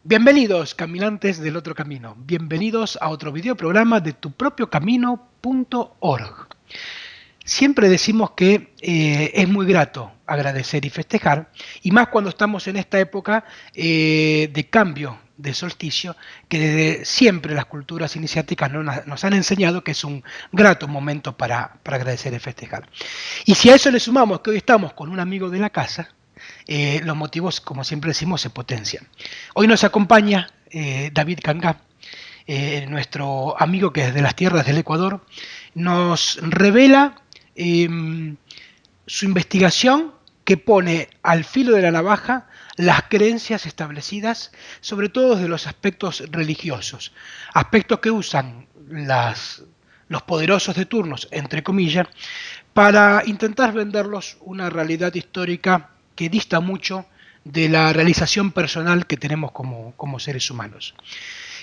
Bienvenidos, caminantes del otro camino. Bienvenidos a otro videoprograma de tupropiocamino.org. Siempre decimos que es muy grato agradecer y festejar, y más cuando estamos en esta época de cambio de solsticio, que desde siempre las culturas iniciáticas nos han enseñado que es un grato momento para agradecer y festejar. Y si a eso le sumamos que hoy estamos con un amigo de la casa, los motivos, como siempre decimos, se potencian. Hoy nos acompaña David Cangá, nuestro amigo que desde las tierras del Ecuador nos revela su investigación que pone al filo de la navaja las creencias establecidas, sobre todo desde los aspectos religiosos, aspectos que usan los poderosos de turnos, entre comillas, para intentar venderlos una realidad histórica que dista mucho de la realización personal que tenemos como seres humanos.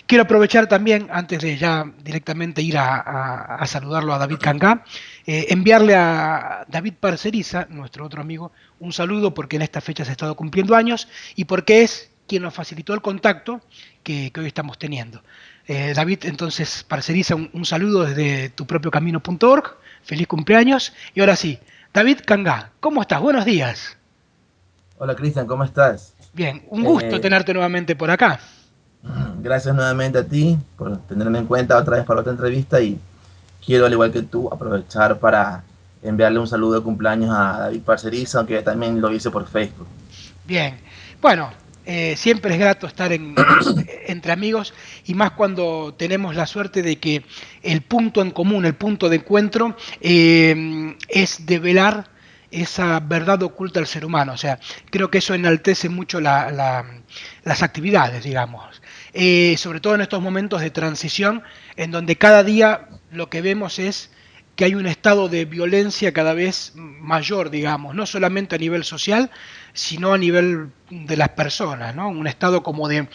Quiero aprovechar también, antes de ya directamente ir a saludarlo a David Cangá, enviarle a David Parceriza, nuestro otro amigo, un saludo porque en esta fecha se ha estado cumpliendo años y porque es quien nos facilitó el contacto que hoy estamos teniendo. David, entonces, Parceriza, un saludo desde tupropiocamino.org, feliz cumpleaños. Y ahora sí, David Cangá, ¿cómo estás? Buenos días. Hola Cristian, ¿cómo estás? Bien, un gusto Eh, tenerte nuevamente por acá. Gracias nuevamente a ti por tenerme en cuenta otra vez para otra entrevista y quiero, al igual que tú, aprovechar para enviarle un saludo de cumpleaños a David Parceriza, aunque también lo hice por Facebook. Bien, bueno, siempre es grato estar entre amigos y más cuando tenemos la suerte de que el punto en común, el punto de encuentro es develar esa verdad oculta al ser humano. O sea, creo que eso enaltece mucho las actividades, digamos. Sobre todo en estos momentos de transición en donde cada día lo que vemos es que hay un estado de violencia cada vez mayor, digamos, no solamente a nivel social, sino a nivel de las personas, ¿no? Un estado como de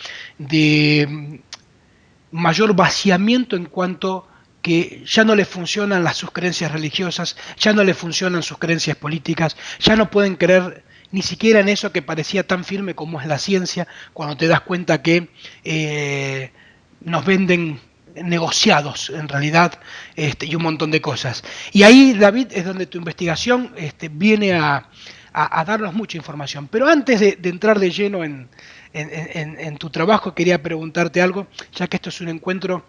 mayor vaciamiento en cuanto que ya no le funcionan sus creencias religiosas, ya no le funcionan sus creencias políticas, ya no pueden creer ni siquiera en eso que parecía tan firme como es la ciencia, cuando te das cuenta que nos venden negociados en realidad y un montón de cosas. Y ahí, David, es donde tu investigación viene a darnos mucha información. Pero antes de entrar de lleno en tu trabajo, quería preguntarte algo, ya que esto es un encuentro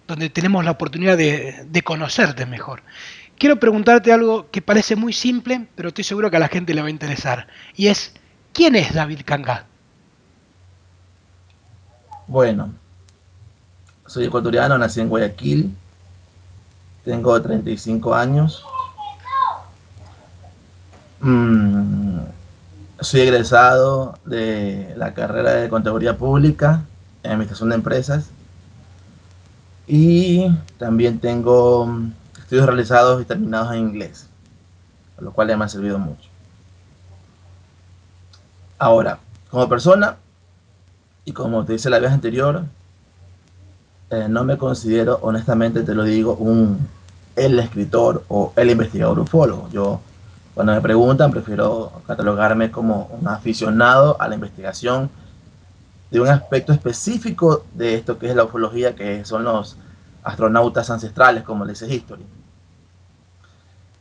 donde tenemos la oportunidad de conocerte mejor. Quiero preguntarte algo que parece muy simple, pero estoy seguro que a la gente le va a interesar. Y es, ¿quién es David Cangá? Bueno, soy ecuatoriano, nací en Guayaquil, tengo 35 años, mm, soy egresado de la carrera de Contaduría Pública en Administración de Empresas y también tengo estudios realizados y terminados en inglés, lo cual ya me ha servido mucho. Ahora, como persona, y como te dice la vez anterior, no me considero, honestamente te lo digo, el escritor o el investigador ufólogo. Yo, cuando me preguntan, prefiero catalogarme como un aficionado a la investigación de un aspecto específico de esto que es la ufología, que son los astronautas ancestrales, como le dice History.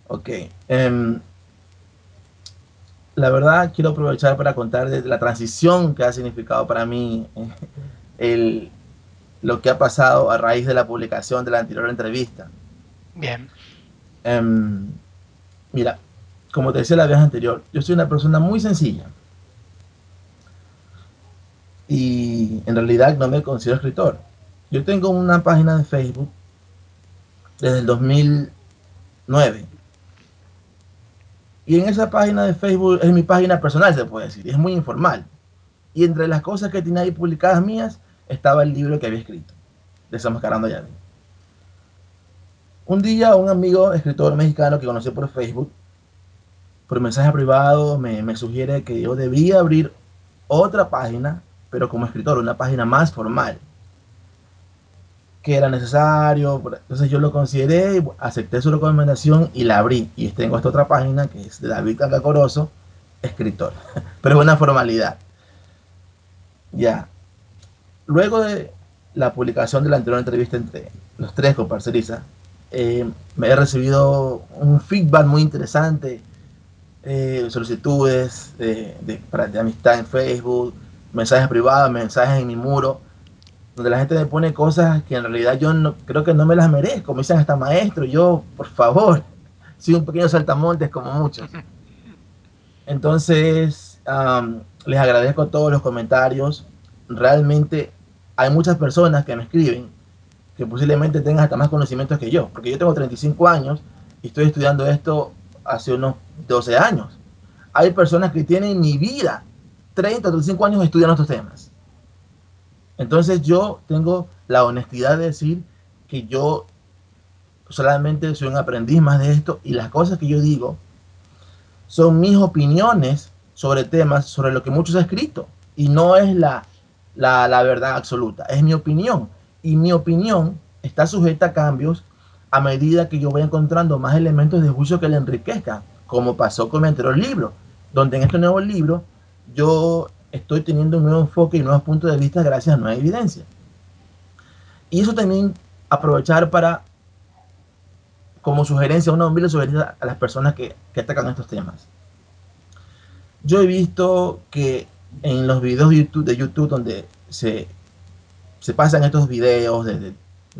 Ok. La verdad, quiero aprovechar para contar de la transición que ha significado para mí el, lo que ha pasado a raíz de la publicación de la anterior entrevista. Bien, Um, Mira, como te decía la vez anterior, yo soy una persona muy sencilla y en realidad no me considero escritor. Yo tengo una página de Facebook desde el 2009 y en esa página de Facebook es mi página personal, se puede decir, y es muy informal. Y entre las cosas que tenía ahí publicadas mías estaba el libro que había escrito, Desenmascarando a Yahvé. Un día un amigo escritor mexicano que conocí por Facebook, por mensaje privado, me sugiere que yo debía abrir otra página, pero como escritor, una página más formal, que era necesario. Entonces yo lo consideré, acepté su recomendación y la abrí. Y tengo esta otra página que es de David Cangá, escritor. Pero es una formalidad. Ya. Luego de la publicación de la anterior entrevista entre los tres con Parceriza, me he recibido un feedback muy interesante, solicitudes de amistad en Facebook, mensajes privados, mensajes en mi muro, donde la gente me pone cosas que en realidad yo no, creo que no me las merezco. Me dicen hasta maestro, yo, por favor, soy un pequeño saltamontes como muchos. Entonces, les agradezco todos los comentarios. Realmente hay muchas personas que me escriben que posiblemente tengan hasta más conocimientos que yo, porque yo tengo 35 años y estoy estudiando esto hace unos 12 años. Hay personas que tienen mi vida, 30 o 35 años estudiando estos temas. Entonces yo tengo la honestidad de decir que yo solamente soy un aprendiz más de esto y las cosas que yo digo son mis opiniones sobre temas sobre lo que muchos han escrito y no es la verdad absoluta, es mi opinión y mi opinión está sujeta a cambios a medida que yo voy encontrando más elementos de juicio que le enriquezcan, como pasó con mi anterior libro, donde en este nuevo libro yo estoy teniendo un nuevo enfoque y nuevos puntos de vista gracias a nueva evidencia. Y eso también aprovechar para, como sugerencia, una humilde sugerencia a las personas que atacan estos temas. Yo he visto que en los videos de YouTube donde se pasan estos videos de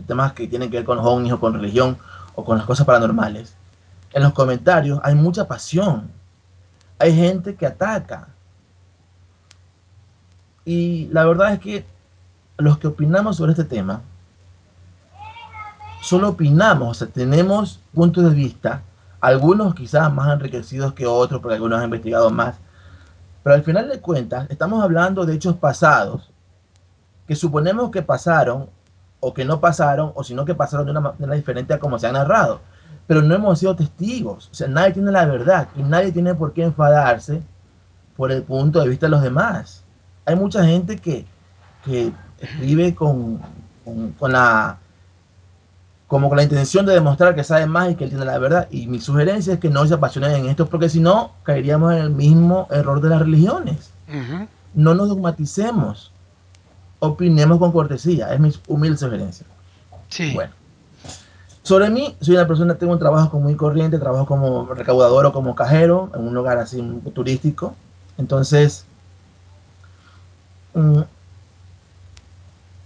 temas que tienen que ver con los ovnis o con religión o con las cosas paranormales, en los comentarios hay mucha pasión. Hay gente que ataca. Y la verdad es que los que opinamos sobre este tema, solo opinamos, o sea, tenemos puntos de vista, algunos quizás más enriquecidos que otros, porque algunos han investigado más, pero al final de cuentas estamos hablando de hechos pasados que suponemos que pasaron o que no pasaron, o sino que pasaron de una manera diferente a como se ha narrado. Pero no hemos sido testigos, o sea, nadie tiene la verdad y nadie tiene por qué enfadarse por el punto de vista de los demás. Hay mucha gente que escribe con la como con la intención de demostrar que sabe más y que él tiene la verdad. Y mi sugerencia es que no se apasionen en esto, porque si no, caeríamos en el mismo error de las religiones. No nos dogmaticemos, opinemos con cortesía, es mi humilde sugerencia. Sí. Bueno, sobre mí, soy una persona, tengo un trabajo muy corriente, trabajo como recaudador o como cajero en un lugar así turístico. Entonces,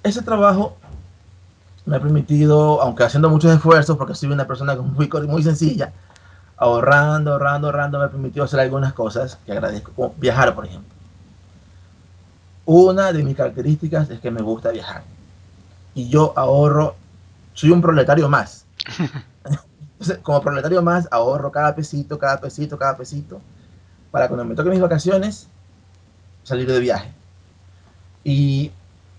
ese trabajo me ha permitido, aunque haciendo muchos esfuerzos, porque soy una persona muy sencilla, ahorrando, me ha permitido hacer algunas cosas que agradezco, como viajar, por ejemplo. Una de mis características es que me gusta viajar. Y yo ahorro, soy un proletario más. Entonces, como proletario más, ahorro cada pesito, para cuando me toque mis vacaciones, salir de viaje. Y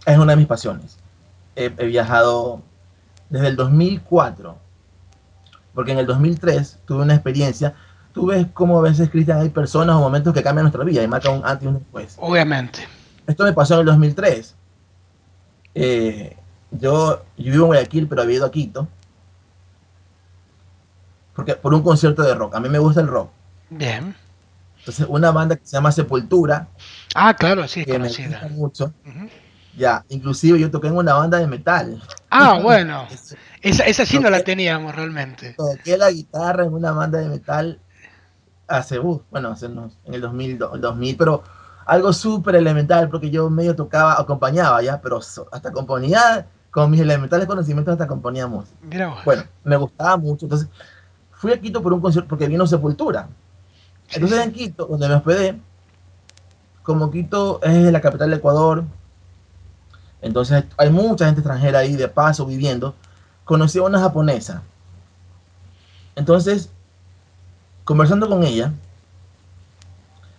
es una de mis pasiones. He viajado desde el 2004, porque en el 2003 tuve una experiencia. Tú ves cómo a veces, Cristian, hay personas o momentos que cambian nuestra vida y marcan un antes y un después. Obviamente. Esto me pasó en el 2003. Yo vivo en Guayaquil, pero había ido a Quito porque, por un concierto de rock. A mí me gusta el rock. Bien. Entonces, una banda que se llama Sepultura, Ah, claro, sí, es que me gusta conocida. mucho. Ujú. Ya, inclusive yo toqué en una banda de metal. Ah, bueno. Eso, Esa sí no la toqué, teníamos realmente. toqué la guitarra en una banda de metal hace, bueno, hace en el 2000, pero algo súper elemental, porque yo medio tocaba, acompañaba ya, pero hasta componía, con mis elementales conocimientos hasta componía música. Mira vos. Bueno, me gustaba mucho, entonces fui a Quito por un concierto, porque vino Sepultura. Sí, Entonces sí. en Quito, donde me hospedé, como Quito es la capital de Ecuador, entonces hay mucha gente extranjera ahí de paso viviendo, conocí a una japonesa. Entonces, conversando con ella,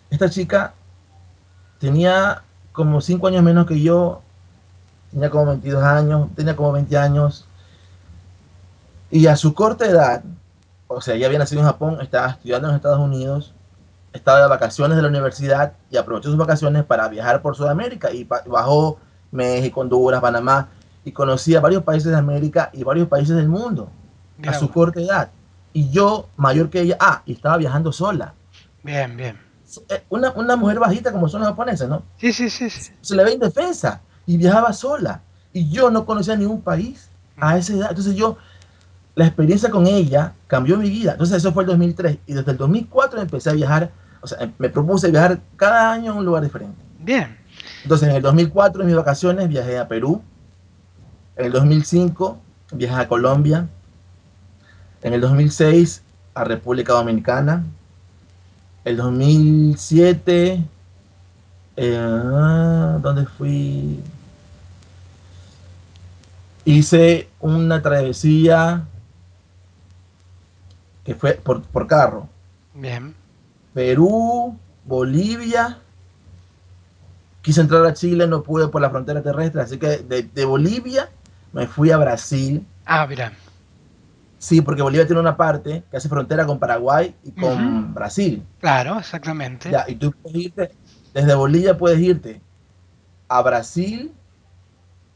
esta chica tenía como 5 años menos que yo, tenía como 22 años, tenía como 20 años, y a su corta edad, o sea, ella había nacido en Japón, estaba estudiando en Estados Unidos, estaba de vacaciones de la universidad y aprovechó sus vacaciones para viajar por Sudamérica y bajó México, Honduras, Panamá y conocía varios países de América y varios países del mundo a Mira su vos. corta edad. Y yo, mayor que ella, y estaba viajando sola. Bien, bien. Una mujer bajita como son los japoneses, ¿no? Sí, sí, sí, sí. Se le ve indefensa. y viajaba sola. Y yo no conocía ningún país a esa edad. Entonces la experiencia con ella cambió mi vida. Entonces eso fue el 2003. Y desde el 2004 empecé a viajar, o sea, me propuse viajar cada año a un lugar diferente. Bien. Entonces en el 2004 en mis vacaciones viajé a Perú. En el 2005 viajé a Colombia. En el 2006 a República Dominicana. El 2007, ¿dónde fui? Hice una travesía que fue por carro. Bien. Perú, Bolivia. Quise entrar a Chile, no pude por la frontera terrestre, así que de Bolivia me fui a Brasil. Ah, mira. Sí, porque Bolivia tiene una parte que hace frontera con Paraguay y Ujú. con Brasil. Claro, exactamente. Ya, y tú puedes irte, desde Bolivia puedes irte a Brasil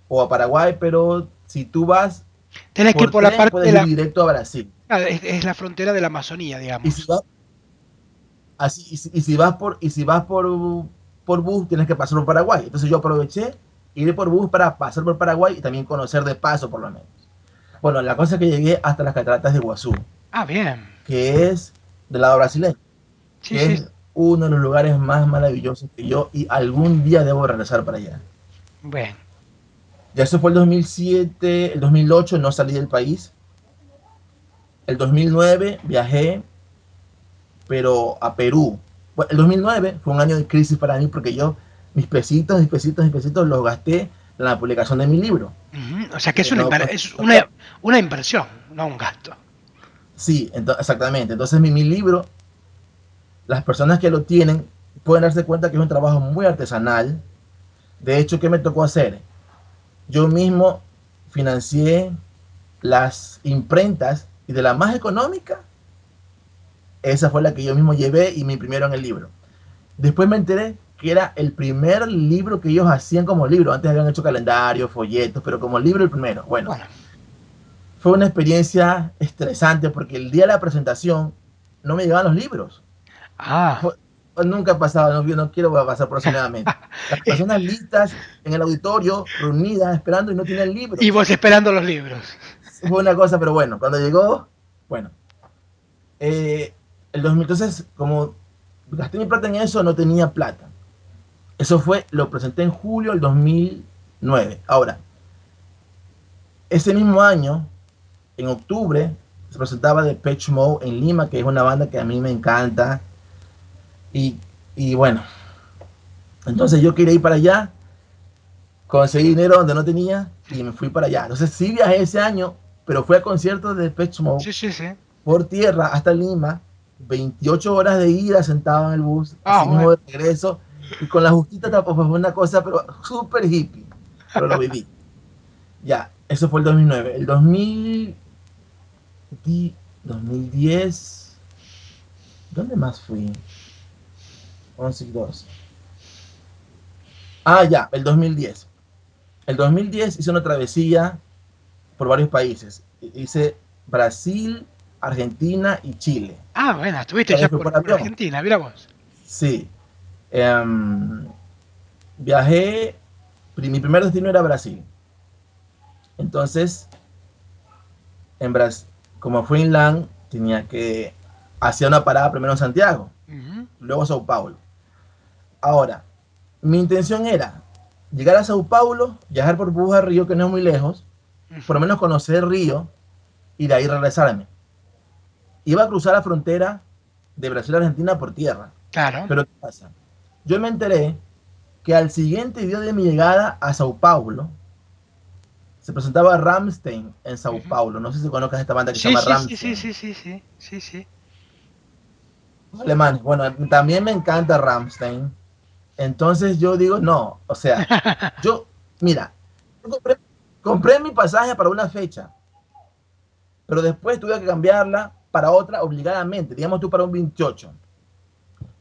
o a Paraguay, pero si tú vas Tenés que ir por por la tren, parte puedes de ir la... directo a Brasil. ah, es la frontera de la Amazonía, Y si digamos. vas, así, y si vas por bus, tienes que pasar por Paraguay. Entonces yo aproveché ir por bus para pasar por Paraguay y también conocer de paso, por lo menos. Bueno, la cosa es que llegué hasta las cataratas de Iguazú, Ah, bien. que es del lado brasileño, Sí, que sí. es uno de los lugares más maravillosos que yo y algún día debo regresar para allá. Bueno. Ya eso fue el 2007, el 2008 no salí del país. El 2009 viajé, pero a Perú. Bueno, el 2009 fue un año de crisis para mí porque yo mis pesitos los gasté en la publicación de mi libro. Ujú. O sea que Que no, es no puedo, una inversión, no un gasto. sí, exactamente. Entonces mi libro, las personas que lo tienen pueden darse cuenta que es un trabajo muy artesanal. De hecho, ¿qué me tocó hacer? Yo mismo financié las imprentas y de la más económica, esa fue la que yo mismo llevé y me imprimieron el libro. Después me enteré que era el primer libro que ellos hacían como libro. Antes habían hecho calendarios, folletos, pero como libro el primero. Bueno, Bueno. fue una experiencia estresante porque el día de la presentación no me llegaban los libros. Ah. Fue, nunca ha pasado, no quiero pasar por eso nuevamente. Las personas listas en el auditorio, reunidas, esperando y no tenían Y libros. vos esperando los libros. Fue una cosa, pero bueno, cuando llegó, bueno, el 2000, entonces, como gasté mi plata en eso, no tenía plata. Eso fue, lo presenté en julio del 2009. Ahora, ese mismo año, en octubre, se presentaba Depeche Mode en Lima, que es una banda que a mí me encanta. Y, y bueno, entonces yo quería ir para allá, conseguí dinero donde no tenía y me fui para allá. Entonces sí viajé ese año, pero fui a conciertos de Depeche Mode Sí, sí, sí. por tierra hasta Lima, 28 horas de ida sentado en el bus, Ah, así mismo bueno. de regreso, y con la justita tampoco fue una cosa, pero súper hippie, pero lo viví. Ya, eso fue el 2009. El 2010, ¿dónde más fui? 11 y 12. Ah, ya, el 2010. El 2010 hice una travesía por varios países. Hice Brasil, Argentina y Chile. Ah, bueno, estuviste Esta ya vez fue por por avión. Argentina, mira vos. Sí. Viajé, mi primer destino era Brasil. Entonces, en Brasil, como fue en LAN, tenía que hacer una parada primero en Santiago, Ujú. luego a Sao Paulo. Ahora, mi intención era llegar a Sao Paulo, viajar por bus a Río, que no es muy lejos, por lo Ujú. menos conocer Río y de ahí regresarme. Iba a cruzar la frontera de Brasil a Argentina por tierra. Claro. Pero ¿qué pasa? Yo me enteré que al siguiente día de mi llegada a Sao Paulo, se presentaba Rammstein en Sao Ujú. Paulo. No sé si conozcas esta banda que se Sí, llama sí, sí, sí, Rammstein. sí, sí, sí, sí, sí. Alemanes. Bueno, también me encanta Rammstein. Entonces yo digo, no, o sea, yo, mira, yo compré mi pasaje para una fecha, pero después tuve que cambiarla para otra obligadamente, digamos tú para un 28.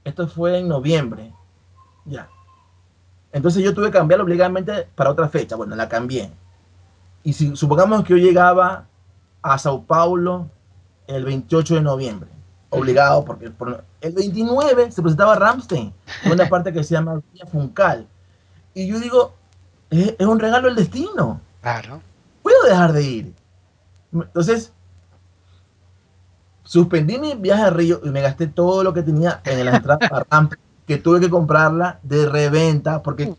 Esto fue en noviembre, ya. Entonces yo tuve que cambiarla obligadamente para otra fecha. Bueno, la cambié. Y si supongamos que yo llegaba a Sao Paulo el 28 de noviembre, Ujú. obligado, porque el 29 se presentaba Rammstein en una parte que se llama Villa Funcal. Y yo digo, Es un regalo del destino. Claro. Puedo dejar de ir. Entonces, suspendí mi viaje a Río y me gasté todo lo que tenía en las entradas para Ramp, que tuve que comprarla de reventa porque Uh,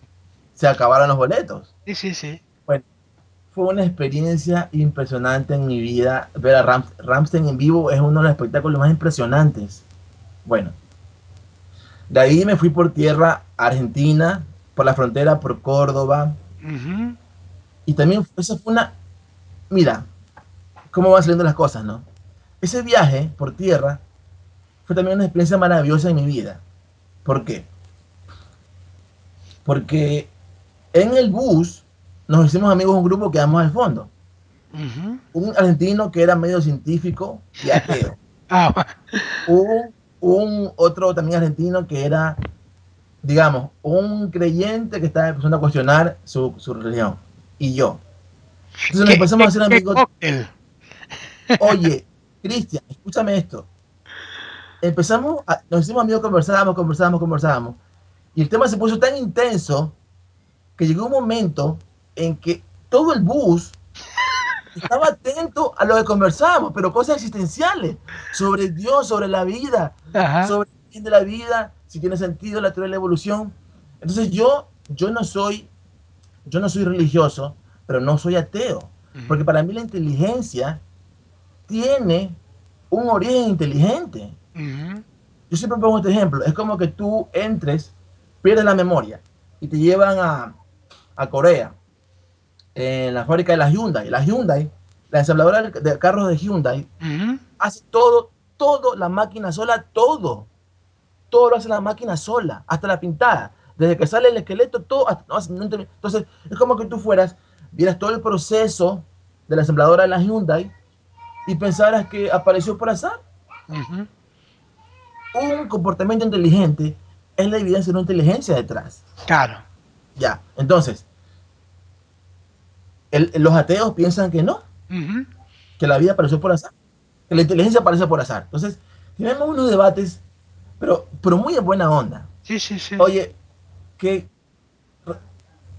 se acabaron los boletos. sí, sí, sí. Bueno, fue una experiencia impresionante en mi vida. Ver a Rammstein en vivo es uno de los espectáculos más impresionantes. Bueno, de ahí me fui por tierra a Argentina, por la frontera, por Córdoba. Ujú. Y también esa fue una... Mira, cómo van saliendo las cosas, ¿no? Ese viaje por tierra fue también una experiencia maravillosa en mi vida. ¿Por qué? Porque en el bus nos hicimos amigos un grupo que vamos al fondo. Ujú. Un argentino que era medio científico y ateo. Ah, bueno. Un otro también argentino que era, digamos, un creyente que estaba empezando a cuestionar su religión. Y yo. Entonces nos ¿Qué, empezamos a qué, hacer qué amigos. cóctel? Oye, Cristian, escúchame esto. Nos hicimos amigos, conversábamos. Y el tema se puso tan intenso que llegó un momento en que todo el bus estaba atento a lo que conversábamos, pero cosas existenciales, sobre Dios, sobre la vida, Ajá. sobre el fin de la vida, si tiene sentido la teoría de la evolución. Entonces yo no soy religioso, pero no soy ateo, Ujú. porque para mí la inteligencia tiene un origen inteligente. Ujú. Yo siempre pongo este ejemplo, es como que tú entres, pierdes la memoria y te llevan a Corea, en la fábrica de la Hyundai. La Hyundai, la ensambladora de carros de Hyundai, Ujú. hace todo la máquina sola, todo lo hace la máquina sola, hasta la pintada. Desde que sale el esqueleto, todo. Entonces, es como que tú vieras todo el proceso de la ensambladora de la Hyundai y pensaras que apareció por azar. Ujú. Un comportamiento inteligente es la evidencia de una inteligencia detrás. Claro. Ya, entonces, los ateos piensan que no, Ujú. que la vida apareció por azar, que la inteligencia aparece por azar. Entonces, tenemos unos debates, pero muy en buena onda. Sí, sí, sí. Oye, que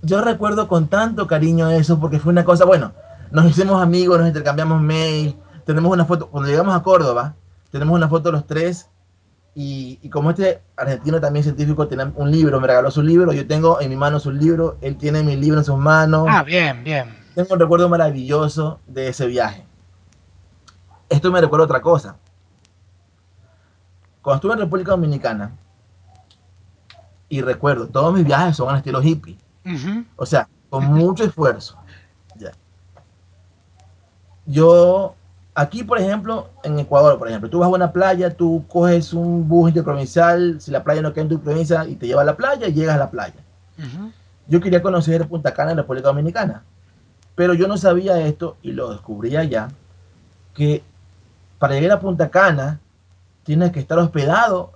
yo recuerdo con tanto cariño eso, porque fue una cosa, bueno, nos hicimos amigos, nos intercambiamos mail, tenemos una foto, cuando llegamos a Córdoba, tenemos una foto los tres, y como este argentino también científico tiene un libro, me regaló su libro, yo tengo en mi mano su libro, él tiene mi libro en sus manos, Ah, bien, bien. tengo un recuerdo maravilloso de ese viaje. Esto me recuerda otra cosa. Cuando estuve en República Dominicana, y recuerdo, todos mis viajes son al estilo hippie, Ujú. o sea, con mucho esfuerzo. Ya. Yo, aquí por ejemplo, en Ecuador, por ejemplo, tú vas a una playa, tú coges un bus interprovincial, si la playa no queda en tu provincia, y te lleva a la playa y llegas a la playa. Ujú. Yo quería conocer Punta Cana en República Dominicana, pero yo no sabía esto y lo descubrí allá, que para llegar a Punta Cana tienes que estar hospedado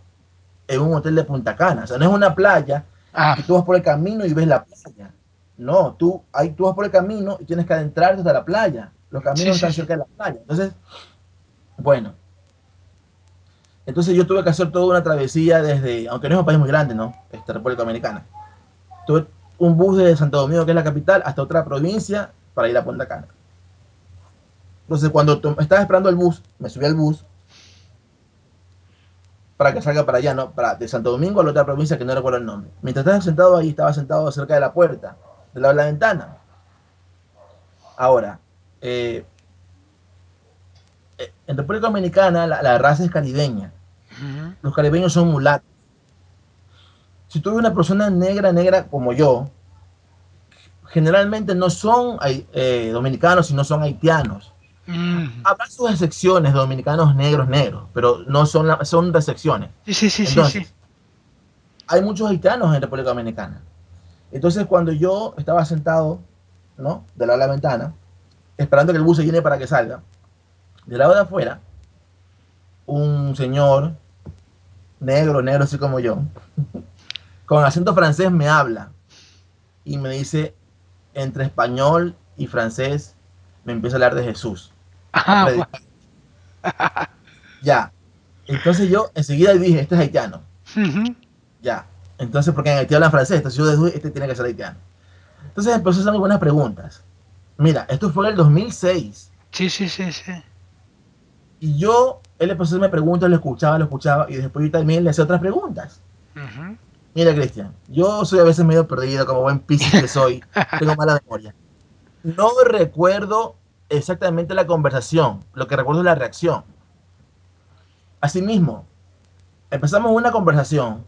en un hotel de Punta Cana. O sea, no es una playa Ah, que tú vas por el camino y ves la playa. No, tú vas por el camino y tienes que adentrarte hasta la playa. Los caminos sí, no sí, están sí. cerca de la playa. Entonces, bueno, entonces yo tuve que hacer toda una travesía desde, aunque no es un país muy grande, ¿no? República Dominicana. Tuve un bus de Santo Domingo, que es la capital, hasta otra provincia para ir a Punta Cana. Entonces, cuando estaba esperando el bus, me subí al bus para que salga para allá, ¿no? De Santo Domingo a la otra provincia que no recuerdo el nombre. Mientras estaba sentado ahí, estaba sentado cerca de la puerta, del lado de la ventana. Ahora, eh, en República Dominicana la raza es caribeña. Ujú. Los caribeños son mulatos. Si tú ves una persona negra como yo, generalmente no son dominicanos, sino son haitianos. Mm. Habrá sus excepciones de dominicanos negros, pero no son excepciones. Sí, sí, sí, sí, sí. Entonces, hay muchos haitianos en República Dominicana. Entonces, cuando yo estaba sentado, ¿no? De lado de la ventana, esperando que el bus se llene para que salga, del lado de afuera, un señor negro así como yo, con acento francés me habla y me dice, entre español y francés, me empieza a hablar de Jesús, a Ah, bueno. predicar. Ya. Entonces yo enseguida dije, este es haitiano. Ujú. Ya. Entonces, porque en Haití hablan francés, entonces yo deduje, este tiene que ser haitiano. Entonces empezó a hacer algunas preguntas. Mira, esto fue en el 2006. Sí, sí, sí, sí. Y él empezó a hacerme preguntas, lo escuchaba, y después yo también le hacía otras preguntas. Ujú. Mira, Cristian, yo soy a veces medio perdido, como buen Piscis que soy, tengo mala memoria. No recuerdo exactamente la conversación, lo que recuerdo es la reacción. Asimismo, empezamos una conversación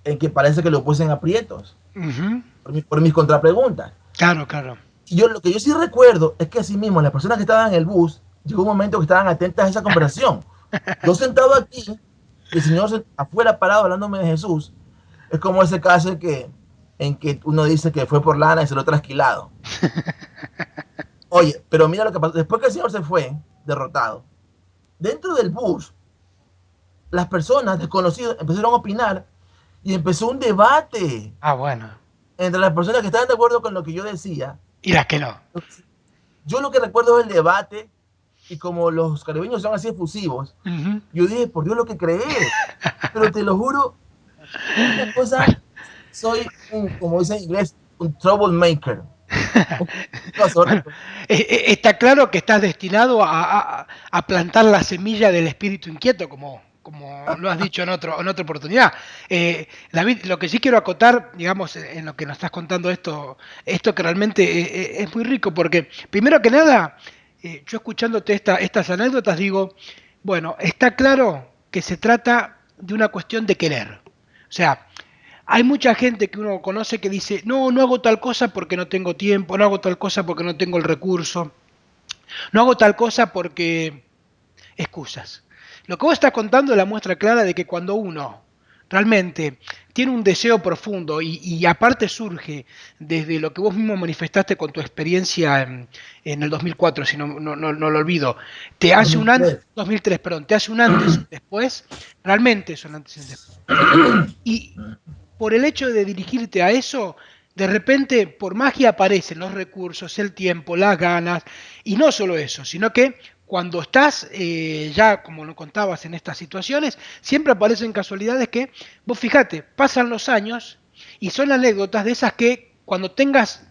en que parece que lo puse en aprietos Ujú. por mis contrapreguntas. Claro, claro. Y lo que yo sí recuerdo es que asimismo las personas que estaban en el bus, llegó un momento que estaban atentas a esa conversación. Yo sentado aquí, y el Señor afuera parado hablándome de Jesús, es como ese caso en que uno dice que fue por lana y se lo ha trasquilado. Oye, pero mira lo que pasó. Después que el Señor se fue, derrotado, dentro del bus, las personas desconocidas empezaron a opinar y empezó un debate Ah, bueno. entre las personas que estaban de acuerdo con lo que yo decía. Y las que no. Yo lo que recuerdo es el debate y como los caribeños son así efusivos, Ujú. yo dije, por Dios, lo que creé. Pero te lo juro, una cosa, soy como dice en inglés, un troublemaker. Bueno, está claro que estás destinado a plantar la semilla del espíritu inquieto, como lo has dicho en otra oportunidad. David, lo que sí quiero acotar, digamos, en lo que nos estás contando esto que realmente es muy rico, porque primero que nada, yo escuchándote estas anécdotas digo, bueno, está claro que se trata de una cuestión de querer. O sea, hay mucha gente que uno conoce que dice, no, no hago tal cosa porque no tengo tiempo, no hago tal cosa porque no tengo el recurso, no hago tal cosa porque excusas. Lo que vos estás contando es la muestra clara de que cuando uno realmente tiene un deseo profundo y aparte surge desde lo que vos mismo manifestaste con tu experiencia en el 2004, si no lo olvido, te hace un antes, 2003. 2003, perdón, te hace un antes y un después, realmente es un antes y un después. Y por el hecho de dirigirte a eso, de repente por magia aparecen los recursos, el tiempo, las ganas, y no solo eso, sino que cuando estás ya, como lo contabas en estas situaciones, siempre aparecen casualidades que, vos fíjate, pasan los años y son anécdotas de esas que cuando tengas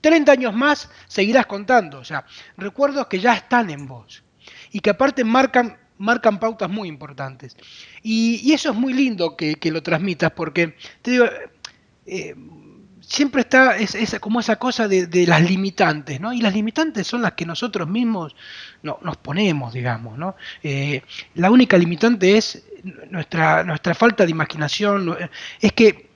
30 años más seguirás contando, o sea, recuerdos que ya están en vos y que aparte marcan pautas muy importantes. Y eso es muy lindo que lo transmitas porque, te digo, eh, siempre está como esa cosa de las limitantes, ¿no? Y las limitantes son las que nosotros mismos nos ponemos, digamos, ¿no? La única limitante es nuestra falta de imaginación. Es que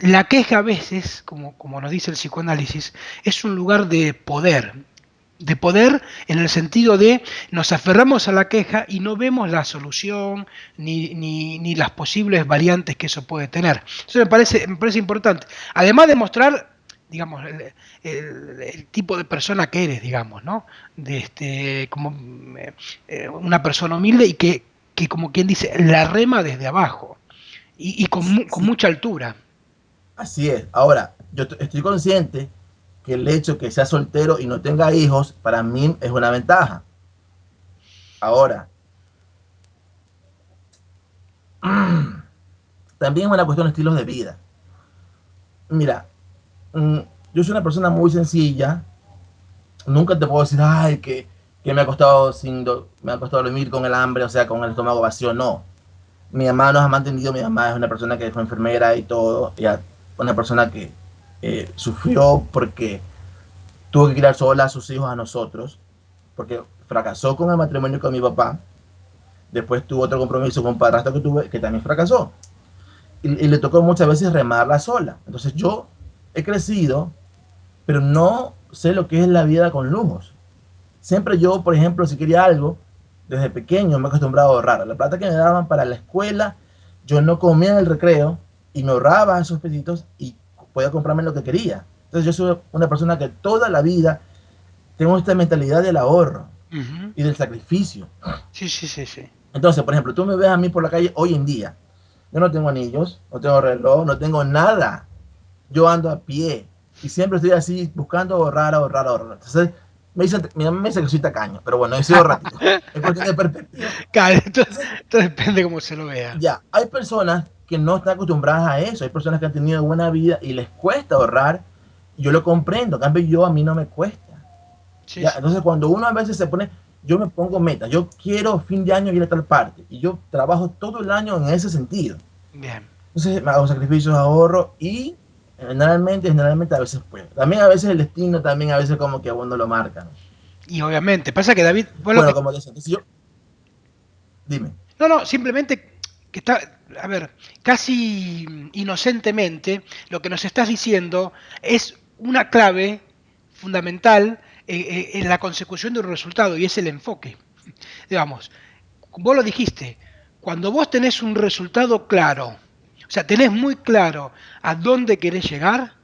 la queja a veces, como nos dice el psicoanálisis, es un lugar de poder en el sentido de nos aferramos a la queja y no vemos la solución ni las posibles variantes que eso puede tener. Eso me parece importante. Además de mostrar, digamos, el tipo de persona que eres, digamos, ¿no? Como una persona humilde y que, como quien dice, la rema desde abajo y con Sí, mucha altura. así es. Ahora, yo estoy consciente que el hecho que sea soltero y no tenga hijos, para mí es una ventaja. Ahora, también es una cuestión de estilos de vida. Mira, mm, yo soy una persona muy sencilla. Nunca te puedo decir, ay, que me ha costado dormir con el hambre, o sea, con el estómago vacío. No. Mi mamá nos ha mantenido, mi mamá es una persona que fue enfermera y todo, una persona que sufrió porque tuvo que criar sola a sus hijos a nosotros, porque fracasó con el matrimonio con mi papá, después tuvo otro compromiso con un padrastro que tuve que también fracasó, y le tocó muchas veces remarla sola. Entonces yo he crecido, pero no sé lo que es la vida con lujos. Siempre yo, por ejemplo, si quería algo, desde pequeño me he acostumbrado a ahorrar. La plata que me daban para la escuela, yo no comía en el recreo y me ahorraba esos pesitos y podía comprarme lo que quería. Entonces yo soy una persona que toda la vida tengo esta mentalidad del ahorro Ujú. y del sacrificio. Sí, sí, sí, sí. Entonces, por ejemplo, tú me ves a mí por la calle hoy en día. Yo no tengo anillos, no tengo reloj, no tengo nada. Yo ando a pie y siempre estoy así buscando ahorrar, ahorrar, ahorrar. Entonces, mi mamá me dice que soy tacaño, pero bueno, he sido ratito. Es cuestión de perspectiva. Claro, esto, Entonces, esto depende cómo se lo vea. ya, hay personas que no están acostumbradas a eso. Hay personas que han tenido buena vida y les cuesta ahorrar. Yo lo comprendo, en cambio a mí no me cuesta. Sí, ¿Ya? sí. Entonces cuando uno a veces se pone, yo me pongo metas, yo quiero fin de año ir a tal parte y yo trabajo todo el año en ese sentido. Bien. Entonces me hago sacrificios, ahorro y generalmente a veces puedo. También a veces el destino, también a veces como que a uno lo marca, ¿no? Y obviamente, pasa que David, vos lo que... Bueno, como decía, entonces yo, dime. No, no, simplemente que está, a ver, casi inocentemente, lo que nos estás diciendo es una clave fundamental en la consecución de un resultado y es el enfoque. Digamos, vos lo dijiste, cuando vos tenés un resultado claro, o sea, tenés muy claro a dónde querés llegar,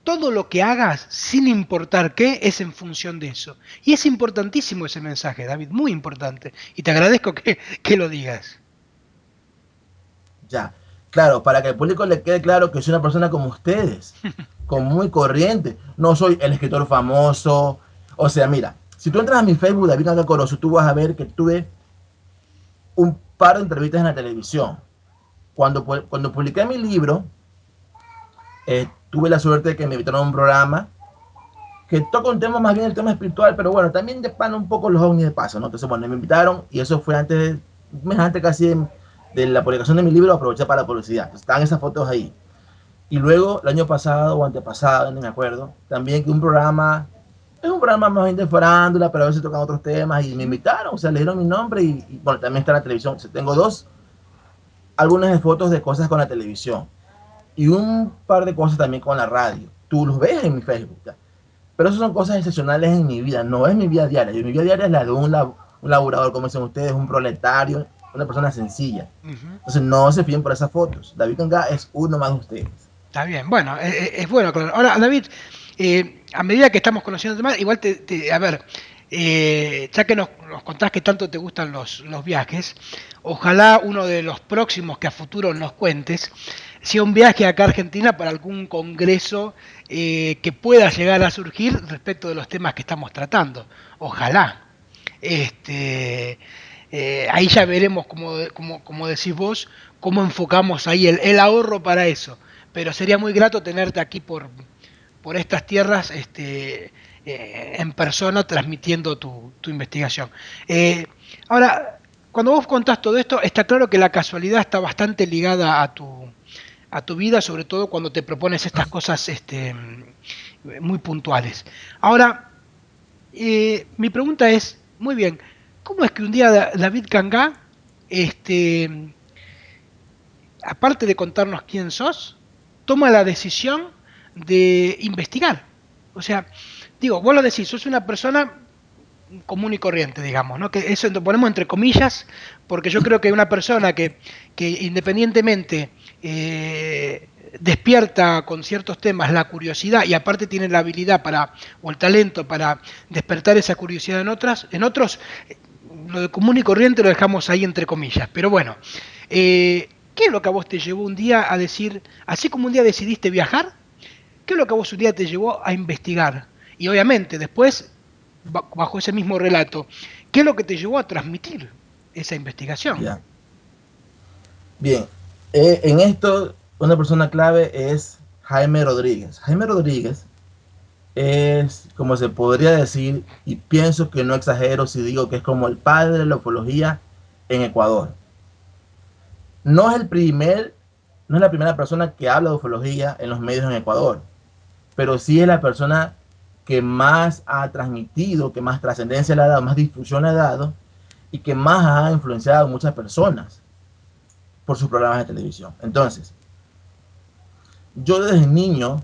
todo lo que hagas, sin importar qué, es en función de eso. Y es importantísimo ese mensaje, David, muy importante. Y te agradezco que lo digas. Ya, claro, para que al público le quede claro que soy una persona como ustedes, común y corriente. No soy el escritor famoso. O sea, mira, si tú entras a mi Facebook, David Anga Corozo, tú vas a ver que tuve un par de entrevistas en la televisión. Cuando publiqué mi libro, tuve la suerte de que me invitaron a un programa que toca un tema más bien el tema espiritual, pero bueno, también despana un poco los ovnis de paso, ¿no? Entonces, bueno, me invitaron y eso fue un mes antes casi de la publicación de mi libro, aproveché para la publicidad. Entonces, estaban esas fotos ahí. Y luego, el año pasado o antepasado, no me acuerdo, también que es un programa más bien de farándula, pero a veces tocan otros temas y me invitaron, o sea, le dieron mi nombre y bueno, también está en la televisión. O sea, tengo algunas fotos de cosas con la televisión y un par de cosas también con la radio. Tú los ves en mi Facebook, ¿ya? Pero eso son cosas excepcionales en mi vida, no es mi vida diaria. Mi vida diaria es la de un laborador, como dicen ustedes, un proletario, una persona sencilla. Uh -huh. Entonces no se fíen por esas fotos. David Canga es uno más de ustedes. Está bien, bueno, es bueno. Claro. Ahora, David, a medida que estamos conociendo más, igual a ver, ya que nos contás que tanto te gustan los viajes, ojalá uno de los próximos que a futuro nos cuentes sea un viaje acá a Argentina para algún congreso que pueda llegar a surgir respecto de los temas que estamos tratando. Ojalá. Ahí ya veremos, como decís vos, cómo enfocamos ahí el ahorro para eso. Pero sería muy grato tenerte aquí por estas tierras en persona transmitiendo tu investigación. Ahora, cuando vos contás todo esto, está claro que la casualidad está bastante ligada a tu vida, sobre todo cuando te propones estas cosas muy puntuales. Ahora, mi pregunta es, muy bien, ¿cómo es que un día David Cangá, aparte de contarnos quién sos, toma la decisión de investigar? O sea, digo, vos lo decís, sos una persona común y corriente, digamos, ¿no? Que eso lo ponemos entre comillas, porque yo creo que una persona que independientemente despierta con ciertos temas la curiosidad y aparte tiene la habilidad o el talento para despertar esa curiosidad en otros lo de común y corriente lo dejamos ahí entre comillas, pero bueno, ¿qué es lo que a vos te llevó un día a decir, así como un día decidiste viajar, qué es lo que a vos un día te llevó a investigar? Y obviamente después, bajo ese mismo relato, ¿qué es lo que te llevó a transmitir esa investigación? Ya. Bien, en esto una persona clave es Jaime Rodríguez. Jaime Rodríguez es, como se podría decir, y pienso que no exagero si digo que es como el padre de la ufología en Ecuador. No es no es la primera persona que habla de ufología en los medios en Ecuador, pero sí es la persona que más ha transmitido, que más trascendencia le ha dado, más difusión le ha dado y que más ha influenciado a muchas personas por sus programas de televisión. Entonces, yo desde niño,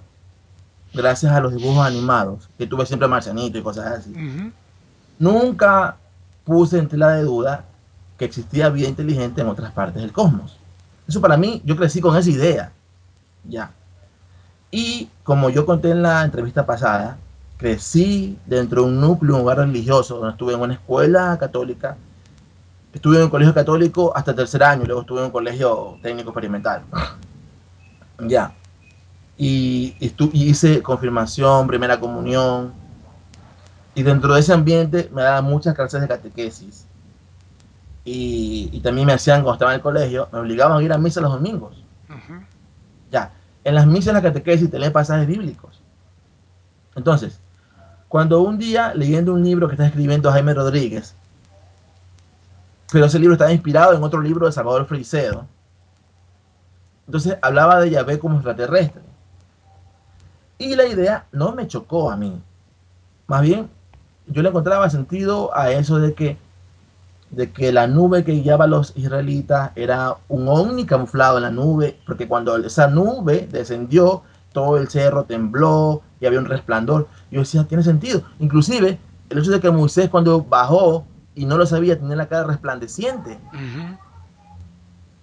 gracias a los dibujos animados, que tuve siempre Marcianito y cosas así, nunca puse en tela de duda que existía vida inteligente en otras partes del cosmos. Eso para mí, yo crecí con esa idea, ya. Y como yo conté en la entrevista pasada, crecí dentro de un núcleo, un lugar religioso, donde estuve en una escuela católica, estuve en un colegio católico hasta el tercer año, luego estuve en un colegio técnico experimental. Ya. Y hice confirmación, primera comunión, y dentro de ese ambiente me daban muchas clases de catequesis. Y también me hacían, cuando estaba en el colegio, me obligaban a ir a misa los domingos. Ya, en las misas, en la catequesis, te leen pasajes bíblicos. Entonces, cuando un día, leyendo un libro que está escribiendo Jaime Rodríguez, pero ese libro estaba inspirado en otro libro de Salvador Freixedo, entonces hablaba de Yahvé como extraterrestre. Y la idea no me chocó a mí. Más bien, yo le encontraba sentido a eso de que la nube que guiaba a los israelitas era un ovni camuflado en la nube, porque cuando esa nube descendió, todo el cerro tembló y había un resplandor. Yo decía, tiene sentido. Inclusive, el hecho de que Moisés cuando bajó y no lo sabía, tenía la cara resplandeciente.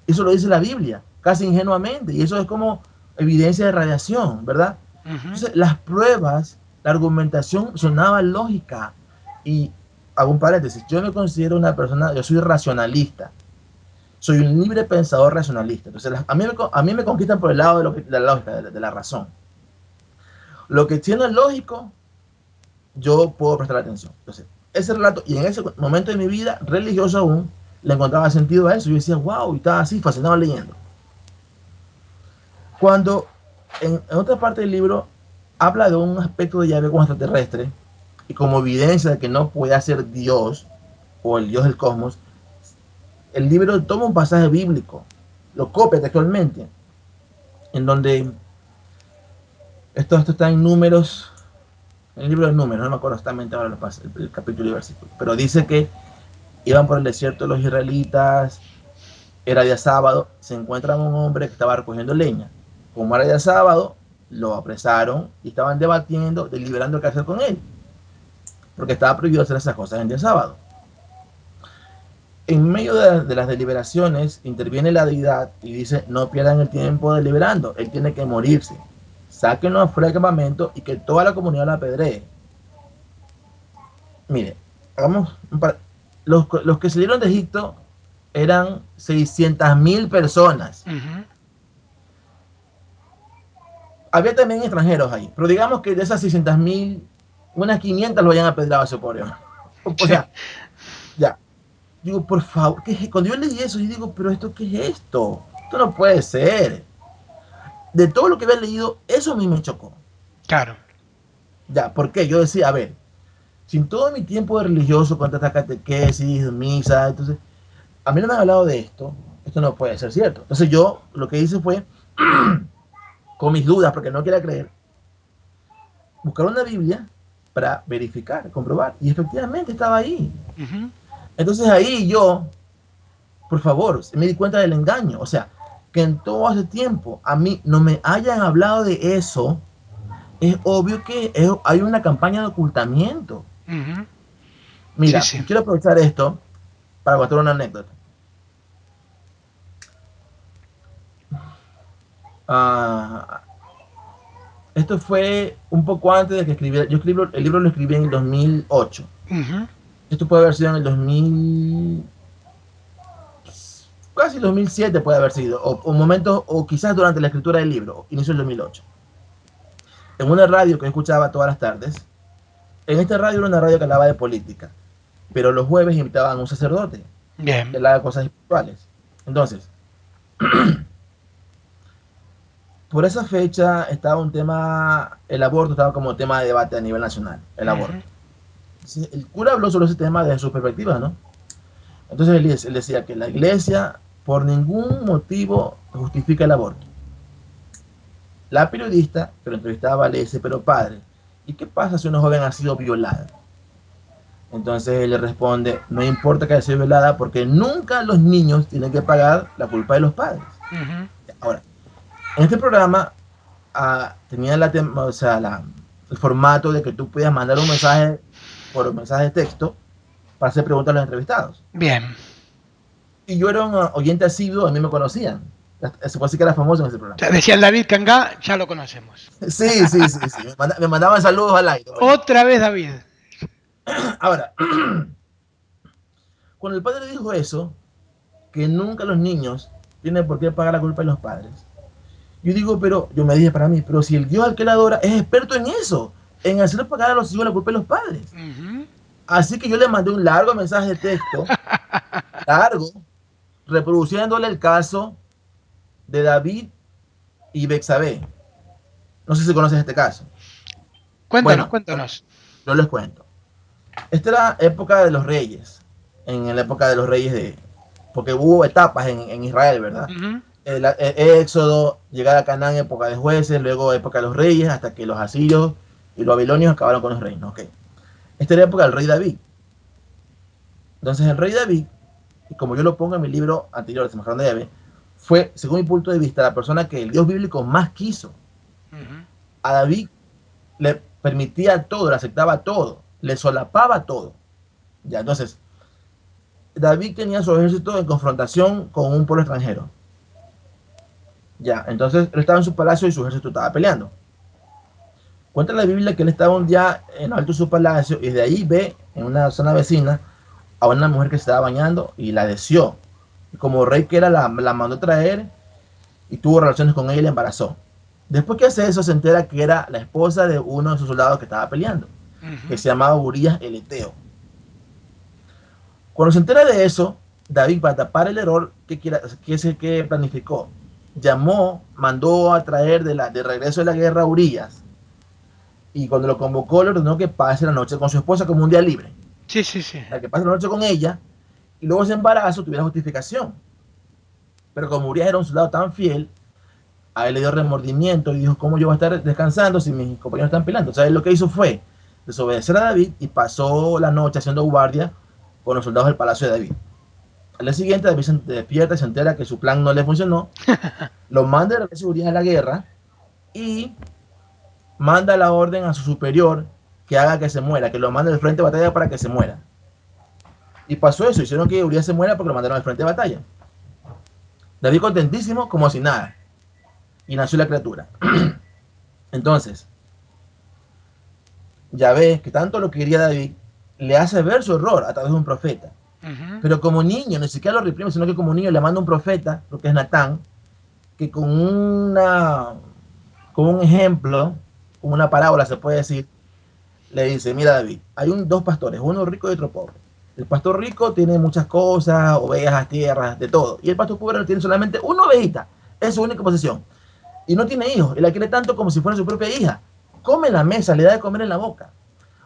Eso lo dice la Biblia, casi ingenuamente, y eso es como evidencia de radiación, ¿verdad? Entonces, las pruebas, la argumentación sonaba lógica. Y hago un paréntesis, yo me considero una persona, yo soy racionalista, soy un libre pensador racionalista. Entonces, a mí me conquistan por el lado de la lógica, de la razón. Lo que siendo lógico, yo puedo prestar atención. Entonces, ese relato, y en ese momento de mi vida, religioso aún, le encontraba sentido a eso. Yo decía, wow, y estaba así, fascinado leyendo. Cuando en otra parte del libro habla de un aspecto de Yahvé como extraterrestre y como evidencia de que no puede ser Dios o el Dios del cosmos, el libro toma un pasaje bíblico, lo copia textualmente, en donde esto está en Números, en el libro de Números, no me acuerdo exactamente ahora el capítulo y versículo, pero dice que iban por el desierto los israelitas, era día sábado, se encuentran un hombre que estaba recogiendo leña. Como era día sábado, lo apresaron y estaban debatiendo, deliberando qué hacer con él, porque estaba prohibido hacer esas cosas en día sábado. En medio de las deliberaciones interviene la deidad y dice, no pierdan el tiempo deliberando, él tiene que morirse. Sáquenlo afuera del campamento y que toda la comunidad lo apedree. Mire, hagamos los que salieron de Egipto eran 600.000 personas. Había también extranjeros ahí, pero digamos que de esas 600.000, unas 500 lo hayan apedreado a ese pobre. O sea, ya. Digo, por favor, cuando yo leí eso, yo digo, pero ¿esto qué es esto? Esto no puede ser. De todo lo que había leído, eso a mí me chocó. Claro. Ya, ¿por qué? Yo decía, a ver, sin todo mi tiempo de religioso, con tanta catequesis, misa, entonces, a mí no me han hablado de esto no puede ser cierto. Entonces yo lo que hice fue, con mis dudas, porque no quería creer, buscar una Biblia para verificar, comprobar, y efectivamente estaba ahí. Entonces ahí yo, por favor, me di cuenta del engaño, o sea, que en todo ese tiempo a mí no me hayan hablado de eso, es obvio que hay una campaña de ocultamiento. Sí, Mira, sí. quiero aprovechar esto para contar una anécdota. Esto fue un poco antes de que escribiera. El libro lo escribí en el 2008. Esto puede haber sido en el 2000, casi 2007 puede haber sido, o momentos, o quizás durante la escritura del libro, inicio del 2008. En una radio que escuchaba todas las tardes, en esta radio era una radio que hablaba de política, pero los jueves invitaban a un sacerdote Bien. que hablaba de cosas espirituales. Entonces, por esa fecha estaba un tema, el aborto estaba como tema de debate a nivel nacional, el aborto. Entonces, el cura habló sobre ese tema desde su perspectiva, ¿no? Entonces él decía que la iglesia por ningún motivo justifica el aborto. La periodista que lo entrevistaba le dice, pero padre, ¿y qué pasa si una joven ha sido violada? Entonces él le responde, no importa que haya sido violada porque nunca los niños tienen que pagar la culpa de los padres. Ahora, en este programa tenía el formato de que tú podías mandar un mensaje por un mensaje de texto para hacer preguntas a los entrevistados. Bien. Y yo era un oyente asiduo, a mí me conocían. Se puede decir que era famoso en ese programa. Decía el David Cangá, ya lo conocemos. Sí. Me mandaban saludos al aire. Bueno. Otra vez David. Ahora, cuando el padre dijo eso, que nunca los niños tienen por qué pagar la culpa de los padres, yo digo, pero yo me dije para mí, pero si el Dios al que le adora es experto en eso, en hacer pagar a los hijos la culpa de los padres. Así que yo le mandé un largo mensaje de texto, largo, reproduciéndole el caso de David y Bexabé. No sé si conoces este caso. Cuéntanos, Bueno, cuéntanos. yo les cuento. Esta era época de los reyes, en la época de los reyes porque hubo etapas en Israel, ¿verdad? Ujú, El Éxodo, llegada a Canaán, época de jueces, luego época de los reyes, hasta que los asirios y los babilonios acabaron con los reinos. Okay. Esta era la época del rey David. Entonces el rey David, y como yo lo pongo en mi libro anterior, Semejante de Yahvé, fue, según mi punto de vista, la persona que el Dios bíblico más quiso. ujú, A David le permitía todo, le aceptaba todo, le solapaba todo. Ya, entonces, David tenía su ejército en confrontación con un pueblo extranjero. Ya, entonces él estaba en su palacio y su ejército estaba peleando. Cuenta la Biblia que él estaba un día en lo alto de su palacio y de ahí ve en una zona vecina a una mujer que se estaba bañando y la deseó. Y como rey que era, la mandó a traer y tuvo relaciones con ella y la embarazó. Después que hace eso, se entera que era la esposa de uno de sus soldados que estaba peleando, que ujú. se llamaba Urías el Eteo. Cuando se entera de eso, David, para tapar el error que planificó, mandó a traer de regreso de la guerra a Urías. Y cuando lo convocó, le ordenó que pase la noche con su esposa como un día libre. Sí, sí, sí. Para que pase la noche con ella y luego ese embarazo tuviera justificación. Pero como Urias era un soldado tan fiel, a él le dio remordimiento y dijo, ¿cómo yo voy a estar descansando si mis compañeros están peleando? O sea, él lo que hizo fue desobedecer a David y pasó la noche haciendo guardia con los soldados del palacio de David. Al día siguiente, David se despierta y se entera que su plan no le funcionó, lo manda de regreso Urias a la guerra y manda la orden a su superior que haga que se muera, que lo mande al frente de batalla para que se muera. Y pasó eso, hicieron que Urias se muera porque lo mandaron al frente de batalla. David contentísimo como si nada. Y nació la criatura. Entonces, ya ves que tanto lo quería David, le hace ver su error a través de un profeta. Ujú. Pero como niño, ni siquiera lo reprime, sino que como niño le manda un profeta, lo que es Natán, que con un ejemplo, con una parábola se puede decir, le dice, mira David, hay dos pastores, uno rico y otro pobre. El pastor rico tiene muchas cosas, ovejas, tierras, de todo. Y el pastor pobre tiene solamente una ovejita, es su única posesión. Y no tiene hijos, y la quiere tanto como si fuera su propia hija. Come en la mesa, le da de comer en la boca.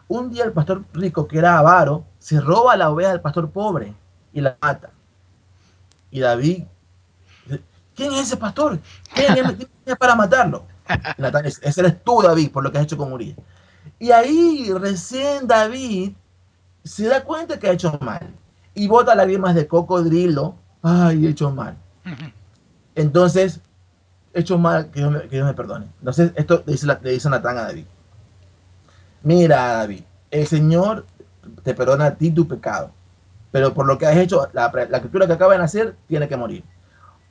Un día el pastor rico, que era avaro, se roba la oveja del pastor pobre y la mata. Y David, ¿quién es ese pastor? ¿Quién es para matarlo? Y Natán dice, ese eres tú, David, por lo que has hecho con Urias. Y ahí recién David se da cuenta que ha hecho mal. Y bota lágrimas de cocodrilo. Ay, he hecho mal. Ujú. Entonces, he hecho mal, que Dios me perdone. Entonces, esto le dice Natán a David. Mira, David, el Señor te perdona a ti tu pecado. Pero por lo que has hecho, la criatura que acaba de nacer tiene que morir.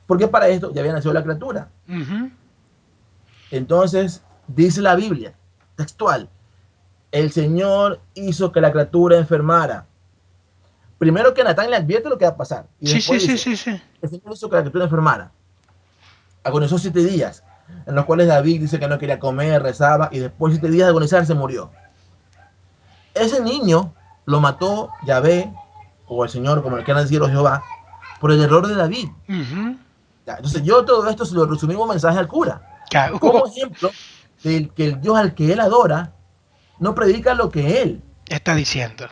Porque para esto ya había nacido la criatura. Ujú. Entonces, dice la Biblia, textual, el Señor hizo que la criatura enfermara. Primero que Natán le advierte lo que va a pasar. Y Sí, sí, después sí, dice, sí, sí. el Señor hizo que la criatura enfermara. Agonizó 7 días, en los cuales David dice que no quería comer, rezaba, y después de 7 días de agonizar se murió. Ese niño lo mató Yahvé, o el Señor, como le quieran decir, o Jehová, por el error de David. Ujú. Ya, entonces yo todo esto se lo resumí un mensaje al cura, como ejemplo de que el Dios al que él adora no predica lo que él. Está diciendo.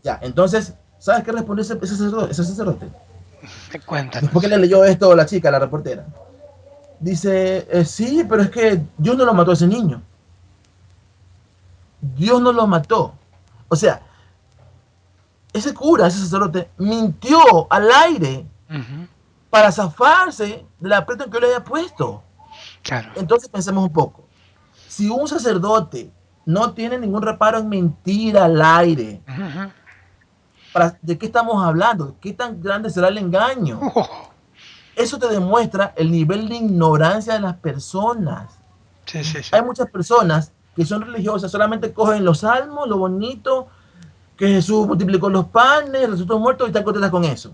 Ya, entonces, ¿sabes qué respondió ese sacerdote? Después que Cuéntanos. le leyó esto a la chica, la reportera, dice, sí, pero es que Dios no lo mató a ese niño. Dios no lo mató. O sea, ese cura, ese sacerdote, mintió al aire Ujú. para zafarse del aprieto que yo le había puesto. Claro. Entonces pensemos un poco. Si un sacerdote no tiene ningún reparo en mentir al aire, Ujú. ¿de qué estamos hablando? ¿Qué tan grande será el engaño? Oh. Eso te demuestra el nivel de ignorancia de las personas. Sí, sí, sí. Hay muchas personas que son religiosas, solamente cogen los salmos, lo bonito, que Jesús multiplicó los panes, resucitó muertos y están contentas con eso.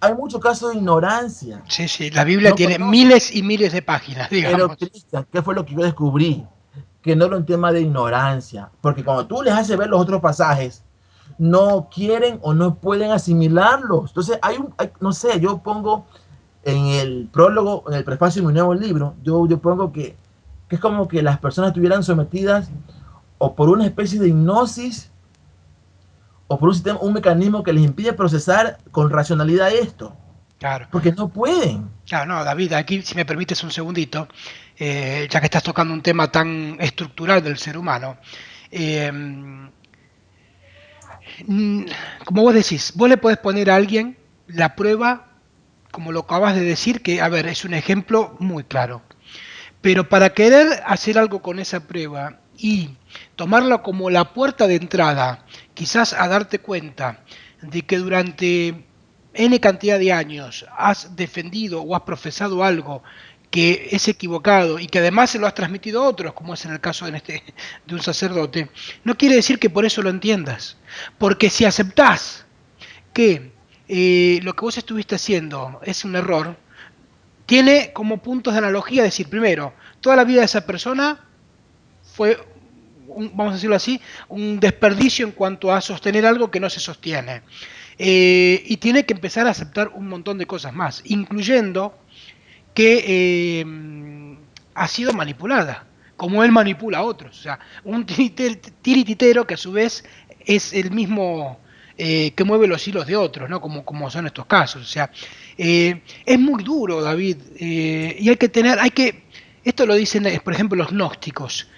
Hay muchos casos de ignorancia. Sí, sí. La Biblia No tiene conocen. miles y miles de páginas, Pero, digamos. Cristian, ¿qué fue lo que yo descubrí? Que no era un tema de ignorancia. Porque cuando tú les haces ver los otros pasajes, no quieren o no pueden asimilarlos. Entonces, no sé, yo pongo En el prólogo, en el prefacio de mi nuevo libro, yo pongo que es como que las personas estuvieran sometidas o por una especie de hipnosis o por un sistema, un mecanismo que les impide procesar con racionalidad esto, Claro. porque no pueden. Claro, no, David, aquí si me permites un segundito, ya que estás tocando un tema tan estructural del ser humano, eh, mm, como vos decís, vos le podés poner a alguien la prueba, como lo acabas de decir, que, a ver, es un ejemplo muy claro. Pero para querer hacer algo con esa prueba y tomarla como la puerta de entrada, quizás a darte cuenta de que durante N cantidad de años has defendido o has profesado algo que es equivocado y que además se lo has transmitido a otros, como es en el caso de un sacerdote, no quiere decir que por eso lo entiendas. Porque si aceptás que lo que vos estuviste haciendo es un error, tiene como puntos de analogía decir, primero, toda la vida de esa persona fue, vamos a decirlo así, un desperdicio en cuanto a sostener algo que no se sostiene. Y tiene que empezar a aceptar un montón de cosas más, incluyendo que ha sido manipulada, como él manipula a otros. O sea, un tirititero que a su vez es el mismo que mueve los hilos de otros, ¿no? Como son estos casos. O sea, es muy duro, David, y hay que tener, esto lo dicen, por ejemplo, los gnósticos,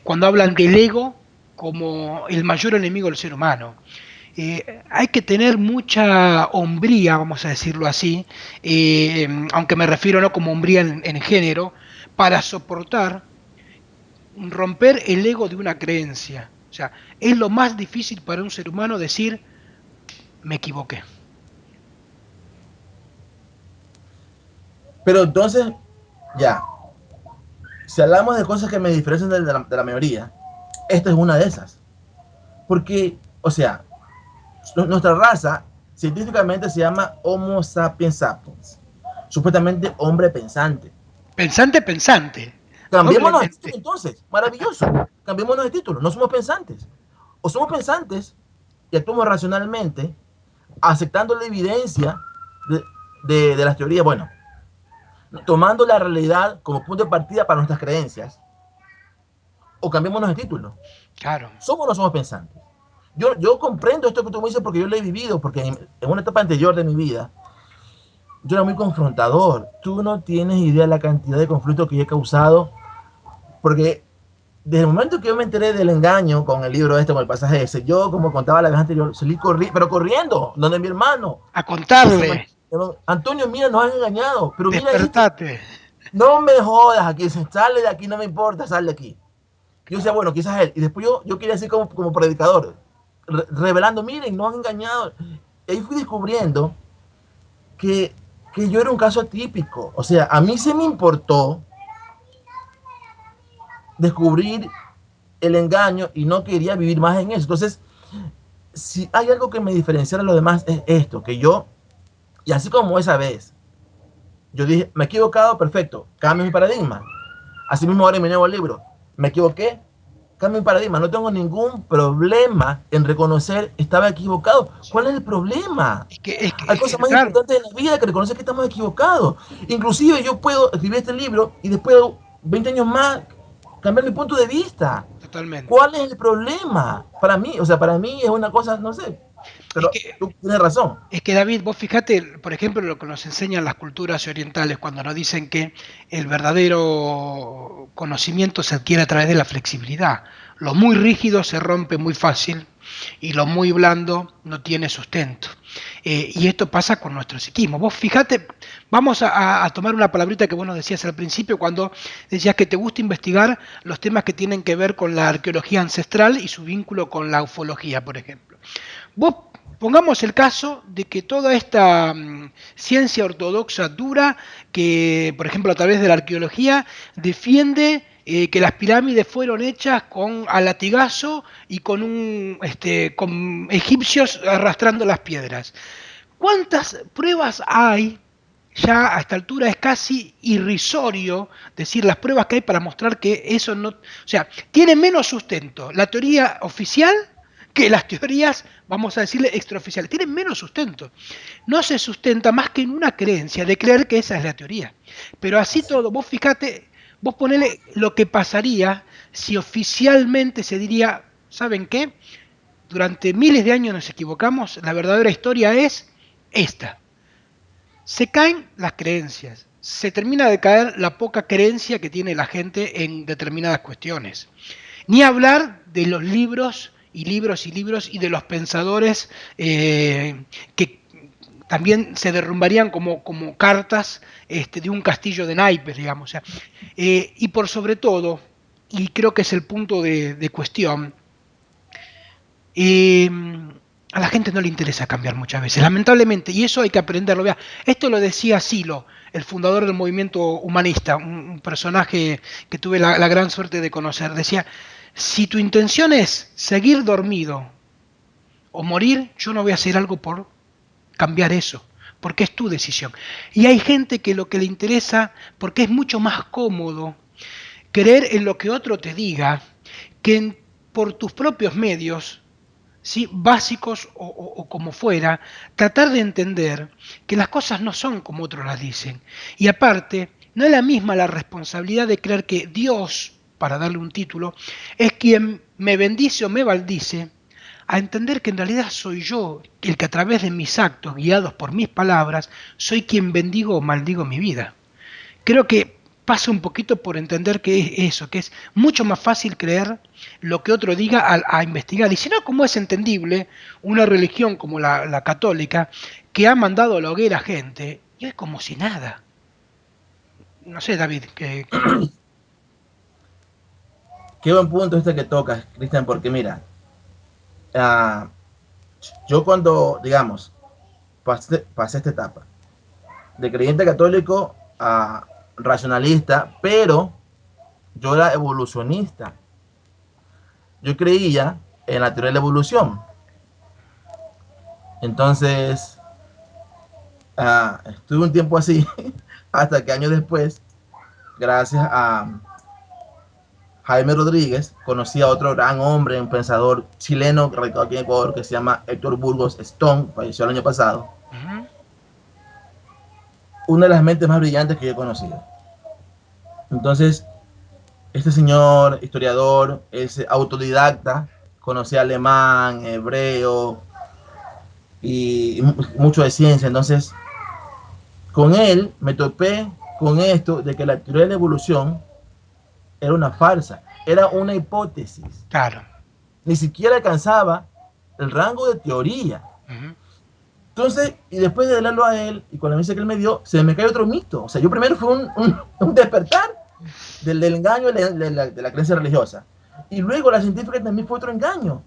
cuando hablan del ego como el mayor enemigo del ser humano. Hay que tener mucha hombría, vamos a decirlo así, aunque me refiero no como hombría en género, para soportar romper el ego de una creencia. O sea, es lo más difícil para un ser humano decir, me equivoqué. Pero entonces, ya, si hablamos de cosas que me diferencian de la mayoría, esta es una de esas. Porque, o sea, nuestra raza científicamente se llama Homo sapiens sapiens, supuestamente hombre pensante. Pensante, pensante, Cambiémonos de título doblemente. entonces, maravilloso. Cambiémonos de título, no somos pensantes. O somos pensantes y actuamos racionalmente, aceptando la evidencia de, de las teorías, bueno, tomando la realidad como punto de partida para nuestras creencias, o cambiémonos de título. Claro, ¿Somos o no somos pensantes? Yo comprendo esto que tú me dices porque yo lo he vivido, porque en una etapa anterior de mi vida, yo era muy confrontador. Tú no tienes idea de la cantidad de conflictos que yo he causado, porque desde el momento que yo me enteré del engaño con el libro este, con el pasaje ese, yo, como contaba la vez anterior, salí pero corriendo, donde mi hermano. a Y se contarle, me, Antonio, mira, nos han engañado, pero mira esto, despertate. no me jodas aquí, sale de aquí, no me importa, sal de aquí. Yo decía, bueno, quizás él. Y después yo quería ser como predicador, revelando, miren, nos han engañado. Y ahí fui descubriendo que, que yo era un caso atípico. O sea, a mí se me importó descubrir el engaño y no quería vivir más en eso. Entonces, si hay algo que me diferenciara de lo demás es esto, que yo, y así como esa vez, yo dije, me he equivocado, perfecto, cambio mi paradigma. Así mismo ahora en mi nuevo libro, me equivoqué, cambio mi paradigma, no tengo ningún problema en reconocer estaba equivocado. ¿Cuál es el problema? Hay cosas más Claro, importantes en la vida que reconocer que estamos equivocados. Inclusive yo puedo escribir este libro y después de 20 años más cambiar mi punto de vista. totalmente. ¿Cuál es el problema? Para mí, o sea, para mí es una cosa, no sé, Es pero que tú tienes razón. Es que David, vos fijate, por ejemplo, lo que nos enseñan las culturas orientales cuando nos dicen que el verdadero conocimiento se adquiere a través de la flexibilidad. Lo muy rígido se rompe muy fácil y lo muy blando no tiene sustento. Y esto pasa con nuestro psiquismo. Vos fijate, vamos a tomar una palabrita que vos nos decías al principio cuando decías que te gusta investigar los temas que tienen que ver con la arqueología ancestral y su vínculo con la ufología, por ejemplo. Vos pongamos el caso de que toda esta ciencia ortodoxa dura, que por ejemplo a través de la arqueología defiende que las pirámides fueron hechas con a latigazo y con egipcios arrastrando las piedras. ¿Cuántas pruebas hay? Ya a esta altura es casi irrisorio decir las pruebas que hay para mostrar que eso no, o sea, tiene menos sustento la teoría oficial que las teorías, vamos a decirle, extraoficiales. Tienen menos sustento. No se sustenta más que en una creencia de creer que esa es la teoría. Pero así Así. todo, vos fíjate, vos ponele lo que pasaría si oficialmente se diría, ¿saben qué? Durante miles de años nos equivocamos, la verdadera historia es esta. Se caen las creencias, se termina de caer la poca creencia que tiene la gente en determinadas cuestiones. Ni hablar de los libros y libros y libros y de los pensadores que también se derrumbarían como cartas de un castillo de naipes, digamos. O sea, y por sobre todo, y creo que es el punto de cuestión, eh, a la gente no le interesa cambiar muchas veces, lamentablemente, y eso hay que aprenderlo. Vea, esto lo decía Silo, el fundador del movimiento humanista, un personaje que tuve la gran suerte de conocer. Decía, si tu intención es seguir dormido o morir, yo no voy a hacer algo por cambiar eso, porque es tu decisión. Y hay gente que lo que le interesa, porque es mucho más cómodo creer en lo que otro te diga, que por tus propios medios, ¿sí? Básicos o como fuera, tratar de entender que las cosas no son como otros las dicen. Y aparte, no es la misma la responsabilidad de creer que Dios, para darle un título, es quien me bendice o me maldice, a entender que en realidad soy yo el que a través de mis actos, guiados por mis palabras, soy quien bendigo o maldigo mi vida. Creo que pasa un poquito por entender que es eso, que es mucho más fácil creer lo que otro diga a investigar. Y si no, como es entendible, una religión como la católica, que ha mandado a la hoguera gente, y es como si nada. No sé, David, Qué buen punto este que tocas, Cristian, porque mira, uh, yo cuando, digamos, pasé esta etapa de creyente católico a racionalista, pero yo era evolucionista. Yo creía en la teoría de la evolución. Entonces, estuve un tiempo así, hasta que años después, gracias a Jaime Rodríguez, conocí a otro gran hombre, un pensador chileno radicado aquí en Ecuador, que se llama Héctor Burgos Stone, falleció el año pasado. uh-huh. Una de las mentes más brillantes que yo he conocido. Entonces, este señor, historiador, es autodidacta, conocía alemán, hebreo y mucho de ciencia. Entonces, con él me topé con esto de que la teoría de la evolución era una farsa, era una hipótesis. Claro. Ni siquiera alcanzaba el rango de teoría. Uh-huh. Entonces, y después de leerlo a él, y con la misa que él me dio, se me cae otro mito. O sea, yo primero fue un despertar del engaño de la creencia religiosa. Y luego la científica también fue otro engaño.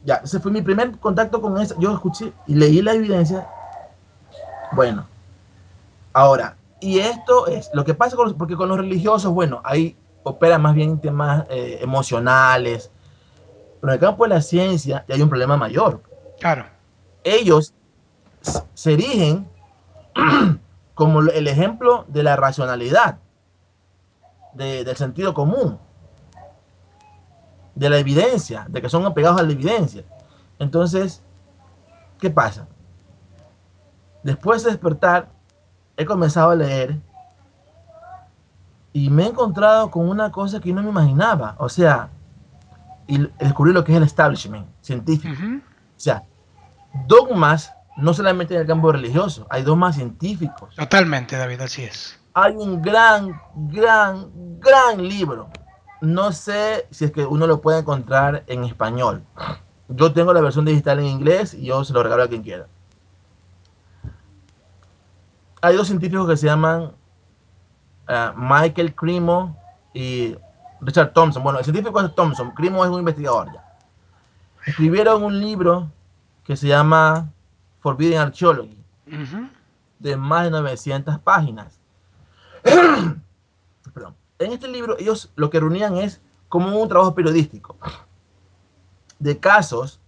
Ya, ese fue mi primer contacto con eso. Yo escuché y leí la evidencia. Bueno, ahora, y esto es lo que pasa porque con los religiosos, bueno, ahí operan más bien temas emocionales. Pero en el campo de la ciencia ya hay un problema mayor. Claro. Ellos se erigen como el ejemplo de la racionalidad, del sentido común, de la evidencia, de que son apegados a la evidencia. Entonces, ¿qué pasa? Después de despertar, he comenzado a leer y me he encontrado con una cosa que no me imaginaba. O sea, y descubrí lo que es el establishment científico. Uh-huh. O sea, dogmas no solamente en el campo religioso, hay dogmas científicos. Totalmente, David, así es. Hay un gran libro. No sé si es que uno lo puede encontrar en español. Yo tengo la versión digital en inglés y yo se lo regalo a quien quiera. Hay dos científicos que se llaman Michael Cremo y Richard Thompson. Bueno, el científico es Thompson, Cremo es un investigador ya. Escribieron un libro que se llama Forbidden Archaeology, Uh-huh. de más de 900 páginas. Perdón. En este libro ellos lo que reunían es como un trabajo periodístico de casos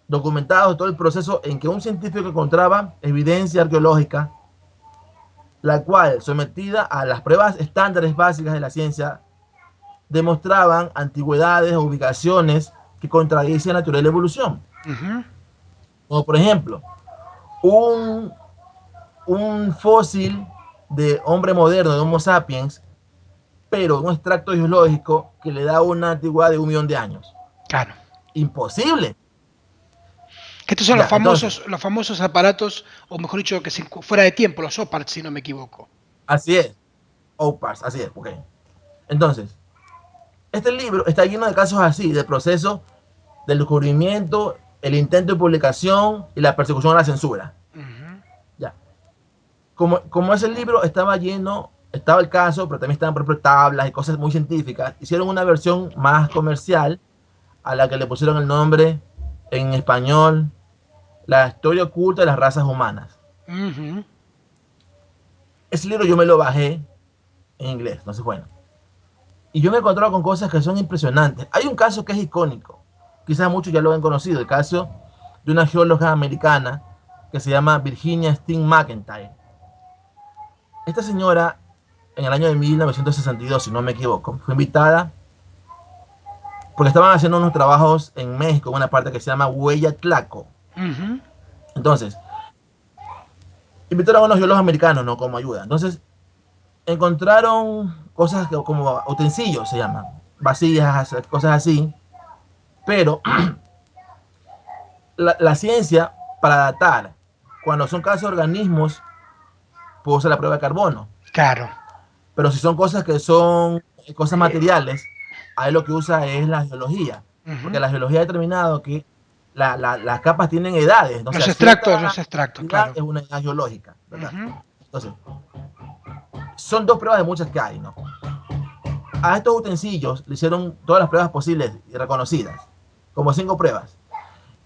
documentados, todo el proceso en que un científico encontraba evidencia arqueológica, la cual, sometida a las pruebas estándares básicas de la ciencia, demostraban antigüedades o ubicaciones que contradicen la teoría de la evolución. Ujú. Como por ejemplo, un, un fósil de hombre moderno, de Homo sapiens, pero un extracto geológico que le da una antigüedad de 1 millón de años. Claro. Imposible. Que estos son Ya, entonces, los famosos aparatos, o mejor dicho, que se, fuera de tiempo, los OPARTS, si no me equivoco. así es. OPARS, así es. Ok. Entonces, este libro está lleno de casos así, de procesos del descubrimiento, el intento de publicación y la persecución a la censura. Ujú. Ya. Como ese libro estaba lleno, estaba el caso, pero también estaban, por ejemplo, tablas y cosas muy científicas, hicieron una versión más comercial a la que le pusieron el nombre en español, La historia oculta de las razas humanas. Ujú. Ese libro yo me lo bajé en inglés, entonces bueno. Y yo me he encontrado con cosas que son impresionantes. Hay un caso que es icónico, quizás muchos ya lo han conocido, el caso de una geóloga americana que se llama Virginia Steen McIntyre. Esta señora, en el año de 1962, si no me equivoco, fue invitada porque estaban haciendo unos trabajos en México, en una parte que se llama Huella Tlaco. Ujú. Entonces, invitaron a unos geólogos americanos, ¿no? Como ayuda. Entonces, encontraron cosas como utensilios, se llaman, vasijas, cosas así, pero la ciencia, para datar, cuando son casos de organismos, puede usar la prueba de carbono. Claro. Pero si son cosas que son cosas materiales, ahí lo que usa es la geología. Porque Ujú. la geología ha determinado que las capas tienen edades. O sea, Los cierta extractos, edad claro. es una edad geológica, ¿verdad? Ujú. Entonces, son dos pruebas de muchas que hay, ¿no? A estos utensilios le hicieron todas las pruebas posibles y reconocidas, como 5 pruebas.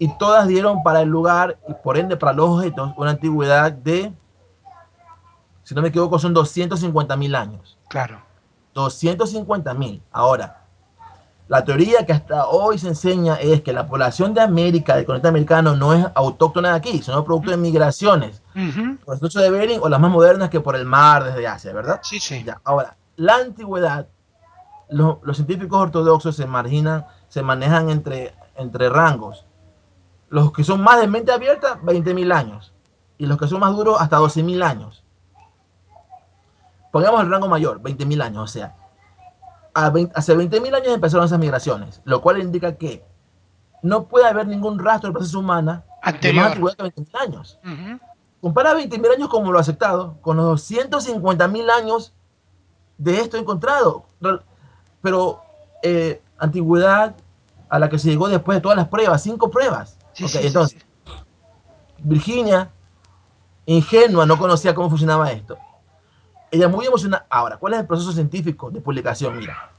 Y todas dieron para el lugar y por ende para los objetos una antigüedad de, si no me equivoco, son 250.000 años. Claro. 250.000. Ahora, la teoría que hasta hoy se enseña es que la población de América, del continente americano, no es autóctona de aquí, sino producto de migraciones, Ujú. por el estrecho de Bering o las más modernas que por el mar desde Asia, ¿verdad? Sí, sí. Ya, ahora, la antigüedad, los científicos ortodoxos se marginan, se manejan entre rangos. Los que son más de mente abierta, 20.000 años. Y los que son más duros, hasta 12.000 años. Pongamos el rango mayor, 20.000 años, o sea, hace 20.000 años empezaron esas migraciones, lo cual indica que no puede haber ningún rastro de proceso humana de más Anterior. antigüedad que 20.000 años. Ujú. Compara 20.000 años como lo aceptado con los 250.000 años de esto encontrado. Pero antigüedad a la que se llegó después de todas las pruebas, 5 pruebas. Sí, Ok, sí, sí, sí. entonces, Virginia, ingenua, no conocía cómo funcionaba esto. Ella muy emocionada. Ahora, ¿cuál es el proceso científico de publicación? Mira,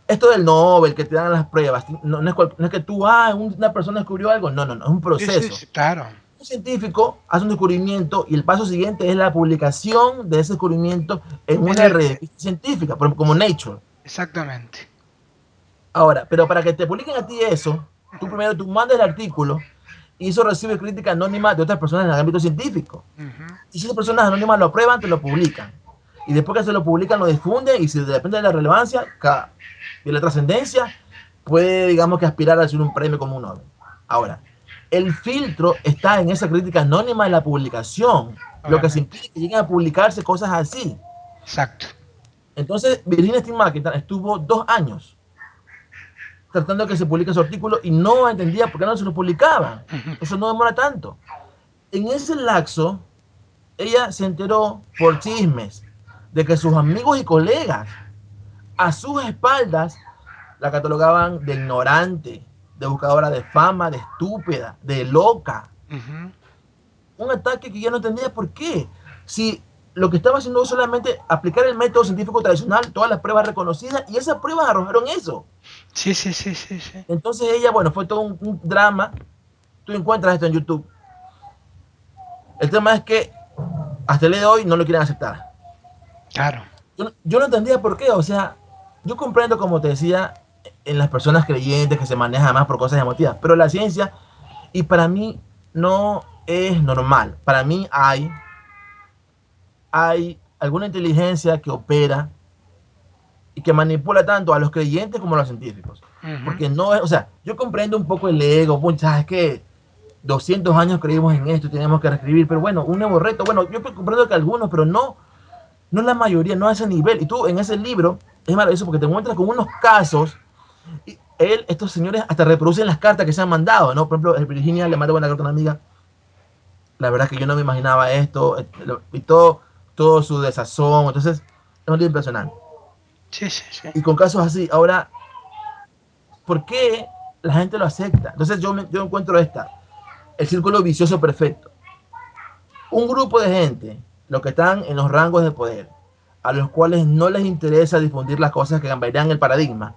esto del Nobel, que te dan las pruebas, no es que tú, una persona descubrió algo, no, es un Sí, sí, proceso. sí, claro. Un científico hace un descubrimiento y el paso siguiente es la publicación de ese descubrimiento en En una el, revista científica, como Nature. exactamente. Ahora, pero para que te publiquen a ti eso, Ujú. tú mandas el artículo y eso recibe crítica anónima de otras personas en el ámbito científico. Ujú. Y si esas personas anónimas lo aprueban, te lo publican. Y después que se lo publican, lo difunden y si depende de la relevancia de la trascendencia, puede, digamos que aspirar a recibir un premio como un Nobel. Ahora, el filtro está en esa crítica anónima de la publicación, lo que se Obviamente. impide que lleguen a publicarse cosas así. Exacto. Entonces, Virginia Steve McIntyre estuvo 2 años tratando de que se publique su artículo y no entendía por qué no se lo publicaban. Ujú. Eso no demora tanto. En ese lapso, ella se enteró por chismes de que sus amigos y colegas a sus espaldas la catalogaban de ignorante, de buscadora de fama, de estúpida, de loca. Ujú. Un ataque que yo no entendía por qué. Si lo que estaba haciendo es solamente aplicar el método científico tradicional, todas las pruebas reconocidas, y esas pruebas arrojaron eso. Sí, sí, sí, sí, sí. Entonces ella, bueno, fue todo un drama. Tú encuentras esto en YouTube. El tema es que hasta el día de hoy no lo quieren aceptar. Claro. Yo no entendía por qué, o sea, yo comprendo, como te decía, en las personas creyentes que se manejan más por cosas emotivas, pero la ciencia, y para mí no es normal. Para mí hay alguna inteligencia que opera y que manipula tanto a los creyentes como a los científicos. Ujú. Porque no es, o sea, yo comprendo un poco el ego, pucha, es que 200 años creímos en esto, tenemos que reescribir, pero bueno, un nuevo reto, bueno, yo comprendo que algunos, pero no la mayoría, no a ese nivel. Y tú en ese libro es maravilloso porque te encuentras con unos casos y estos señores hasta reproducen las cartas que se han mandado, ¿no? Por ejemplo, en Virginia le mandó una carta a una amiga, la verdad es que yo no me imaginaba esto, y todo su desazón, entonces es un libro impresionante. Sí, sí, sí. Y con casos así, ahora, ¿por qué la gente lo acepta? Entonces yo encuentro el círculo vicioso perfecto. Un grupo de gente, los que están en los rangos de poder, a los cuales no les interesa difundir las cosas que cambiarían el paradigma,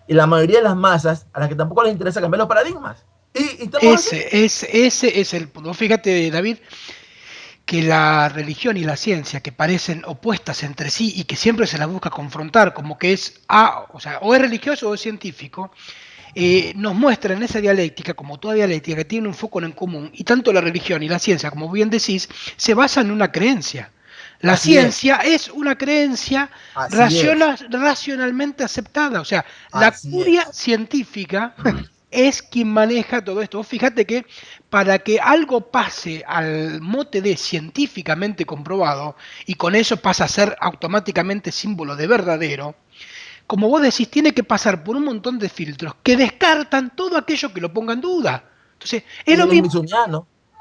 y la mayoría de las masas a las que tampoco les interesa cambiar los paradigmas. Y estamos así. Ese es el punto. Fíjate, David, que la religión y la ciencia, que parecen opuestas entre sí y que siempre se las busca confrontar, como que es o sea, o es religioso o es científico, nos muestra en esa dialéctica, como toda dialéctica, que tiene un foco en común, y tanto la religión y la ciencia, como bien decís, se basan en una creencia. La Así es, ciencia es una creencia así es, racionalmente aceptada, o sea, la así curia es. científica es quien maneja todo esto. Vos fíjate que para que algo pase al mote de científicamente comprobado y con eso pasa a ser automáticamente símbolo de verdadero, como vos decís, tiene que pasar por un montón de filtros que descartan todo aquello que lo ponga en duda. Entonces, es Y lo mismo.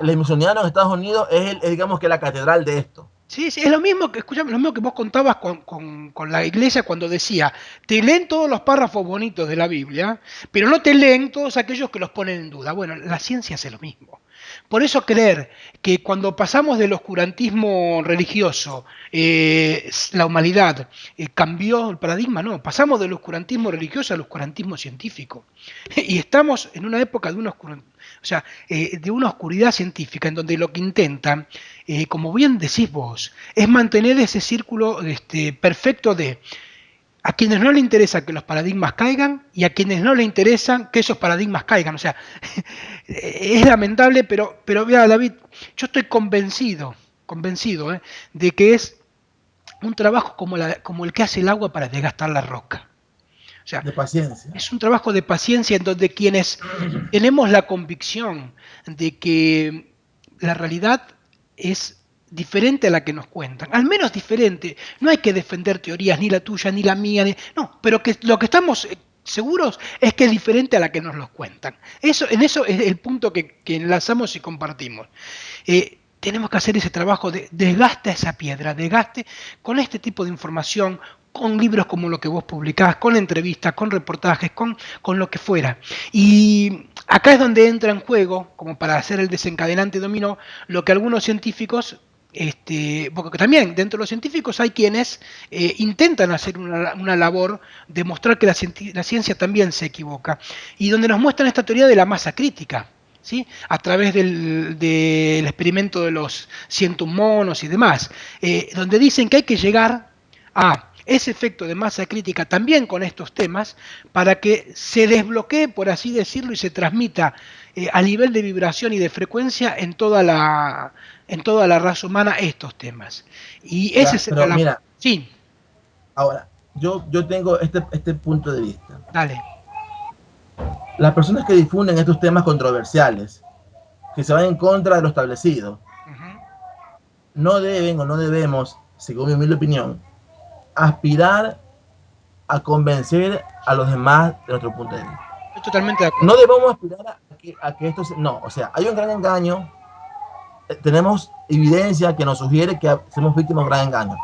el smithsoniano en Estados Unidos es, digamos que la catedral de esto. Sí, sí, es lo mismo que, escuchame, lo mismo que vos contabas con la iglesia cuando decía, te leen todos los párrafos bonitos de la Biblia, pero no te leen todos aquellos que los ponen en duda. Bueno, la ciencia hace lo mismo. Por eso creer que cuando pasamos del oscurantismo religioso, la humanidad cambió el paradigma, no, pasamos del oscurantismo religioso al oscurantismo científico. Y estamos en una época de o sea, de una oscuridad científica en donde lo que intentan, como bien decís vos, es mantener ese círculo perfecto de a quienes no le interesa que los paradigmas caigan y a quienes no le interesan que esos paradigmas caigan. O sea, es lamentable, pero mira, David, yo estoy convencido, de que es un trabajo como el que hace el agua para desgastar la roca. O sea, De paciencia. es un trabajo de paciencia en donde quienes tenemos la convicción de que la realidad es diferente a la que nos cuentan, al menos diferente. No hay que defender teorías, ni la tuya, ni la mía, no, pero que lo que estamos seguros es que es diferente a la que nos los cuentan. En eso es el punto que enlazamos y compartimos. Tenemos que hacer ese trabajo de desgaste a esa piedra, desgaste con este tipo de información, con libros como lo que vos publicás, con entrevistas, con reportajes, con lo que fuera. Y acá es donde entra en juego, como para hacer el desencadenante dominó, lo que algunos científicos, porque también dentro de los científicos hay quienes intentan hacer una labor de mostrar que la ciencia también se equivoca, y donde nos muestran esta teoría de la masa crítica. ¿Sí? A través del experimento de los 101 monos y demás, donde dicen que hay que llegar a ese efecto de masa crítica también con estos temas para que se desbloquee, por así decirlo, y se transmita a nivel de vibración y de frecuencia en toda la raza humana estos temas. Y ese Ya, será pero la... mira, Sí, ahora, yo tengo este punto de vista. dale. Las personas que difunden estos temas controversiales, que se van en contra de lo establecido, Ujú. no deben o no debemos, según mi humilde opinión, aspirar a convencer a los demás de nuestro punto de vista. Estoy totalmente de No acuerdo. debemos aspirar a que esto no, o sea, hay un gran engaño, tenemos evidencia que nos sugiere que somos víctimas de un gran engaño.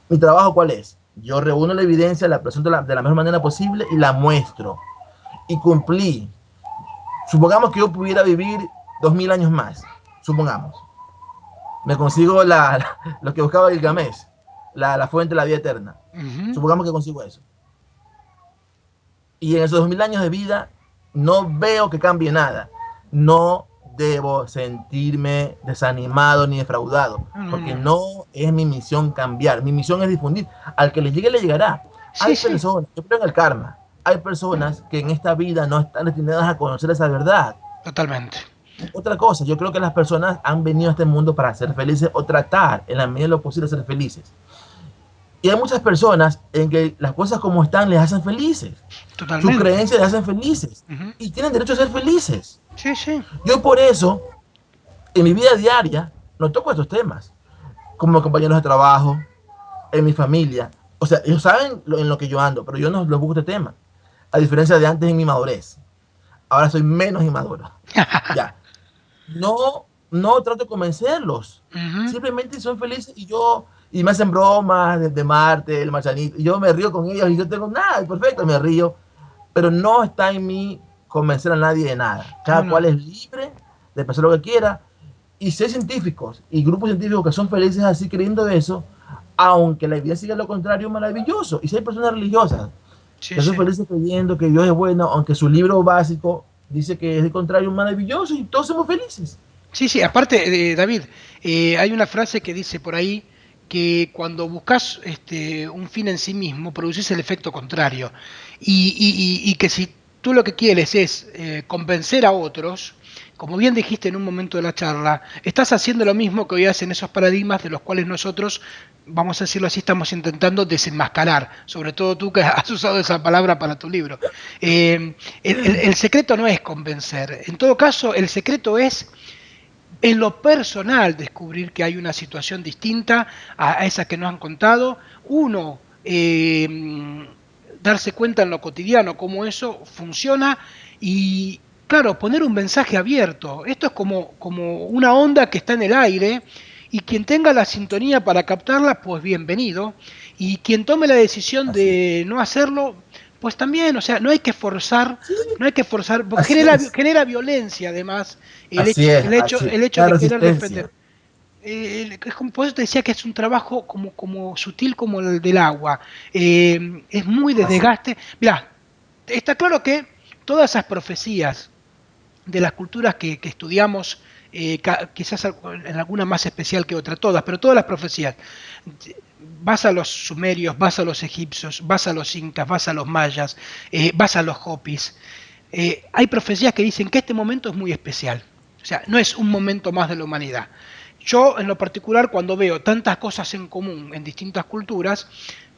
¿Mi trabajo cuál es? Yo reúno la evidencia, la presento de la mejor manera posible y la muestro. Y cumplí. Supongamos que yo pudiera vivir 2000 años más. Supongamos. Me consigo lo que buscaba Gilgamesh, la fuente de la vida eterna. Ujú. Supongamos que consigo eso. Y en esos 2000 años de vida no veo que cambie nada. No debo sentirme desanimado ni defraudado, No, no, porque no. no es mi misión cambiar. Mi misión es difundir. Al que le llegue, le llegará. Sí, Hay sí, personas, yo creo en el karma, hay personas que en esta vida no están destinadas a conocer esa verdad. totalmente. Otra cosa, yo creo que las personas han venido a este mundo para ser felices o tratar en la medida de lo posible de ser felices. Y hay muchas personas en que las cosas como están les hacen felices. Sus Totalmente. creencias les hacen felices. Ujú. Y tienen derecho a ser felices. Sí, sí. Yo por eso, en mi vida diaria, no toco estos temas. Como compañeros de trabajo, en mi familia. O sea, ellos saben en lo que yo ando, pero yo no les busco este tema. A diferencia de antes en mi madurez. Ahora soy menos inmaduro. Ya. No trato de convencerlos. Ujú. Simplemente son felices y me hacen bromas de Marte, el marcianito, y yo me río con ellos y yo tengo nada, perfecto, me río, pero no está en mí convencer a nadie de nada. No, Cada cual no. es libre de pensar lo que quiera, y si hay científicos y grupos científicos que son felices así creyendo eso, aunque la evidencia diga lo contrario, maravilloso. Y si hay personas religiosas Sí, que son sí. felices creyendo que Dios es bueno, aunque su libro básico dice que es el contrario, maravilloso, y todos somos felices. Sí, sí, aparte, David, hay una frase que dice por ahí que cuando buscas un fin en sí mismo, produces el efecto contrario. Y que si tú lo que quieres es convencer a otros, como bien dijiste en un momento de la charla, estás haciendo lo mismo que hoy hacen esos paradigmas de los cuales nosotros, vamos a decirlo así, estamos intentando desenmascarar, sobre todo tú que has usado esa palabra para tu libro. El secreto no es convencer, en todo caso, el secreto es en lo personal descubrir que hay una situación distinta a esa que nos han contado, uno darse cuenta en lo cotidiano cómo eso funciona y, claro, poner un mensaje abierto. Esto es como una onda que está en el aire y quien tenga la sintonía para captarla, pues bienvenido. Y quien tome la decisión Así es. de no hacerlo, pues también, o sea, no hay que forzar, Sí, no hay que forzar, porque así genera, es. genera violencia además Así es, así. el hecho La de querer resistencia. defender. Es como, por eso te decía que es un trabajo como sutil como el del agua. Es muy de Así. desgaste. Mirá, está claro que todas esas profecías de las culturas que estudiamos, quizás en alguna más especial que otra, todas, pero todas las profecías, vas a los sumerios, vas a los egipcios, vas a los incas, vas a los mayas, vas a los hopis, hay profecías que dicen que este momento es muy especial, o sea, no es un momento más de la humanidad. Yo, en lo particular, cuando veo tantas cosas en común en distintas culturas,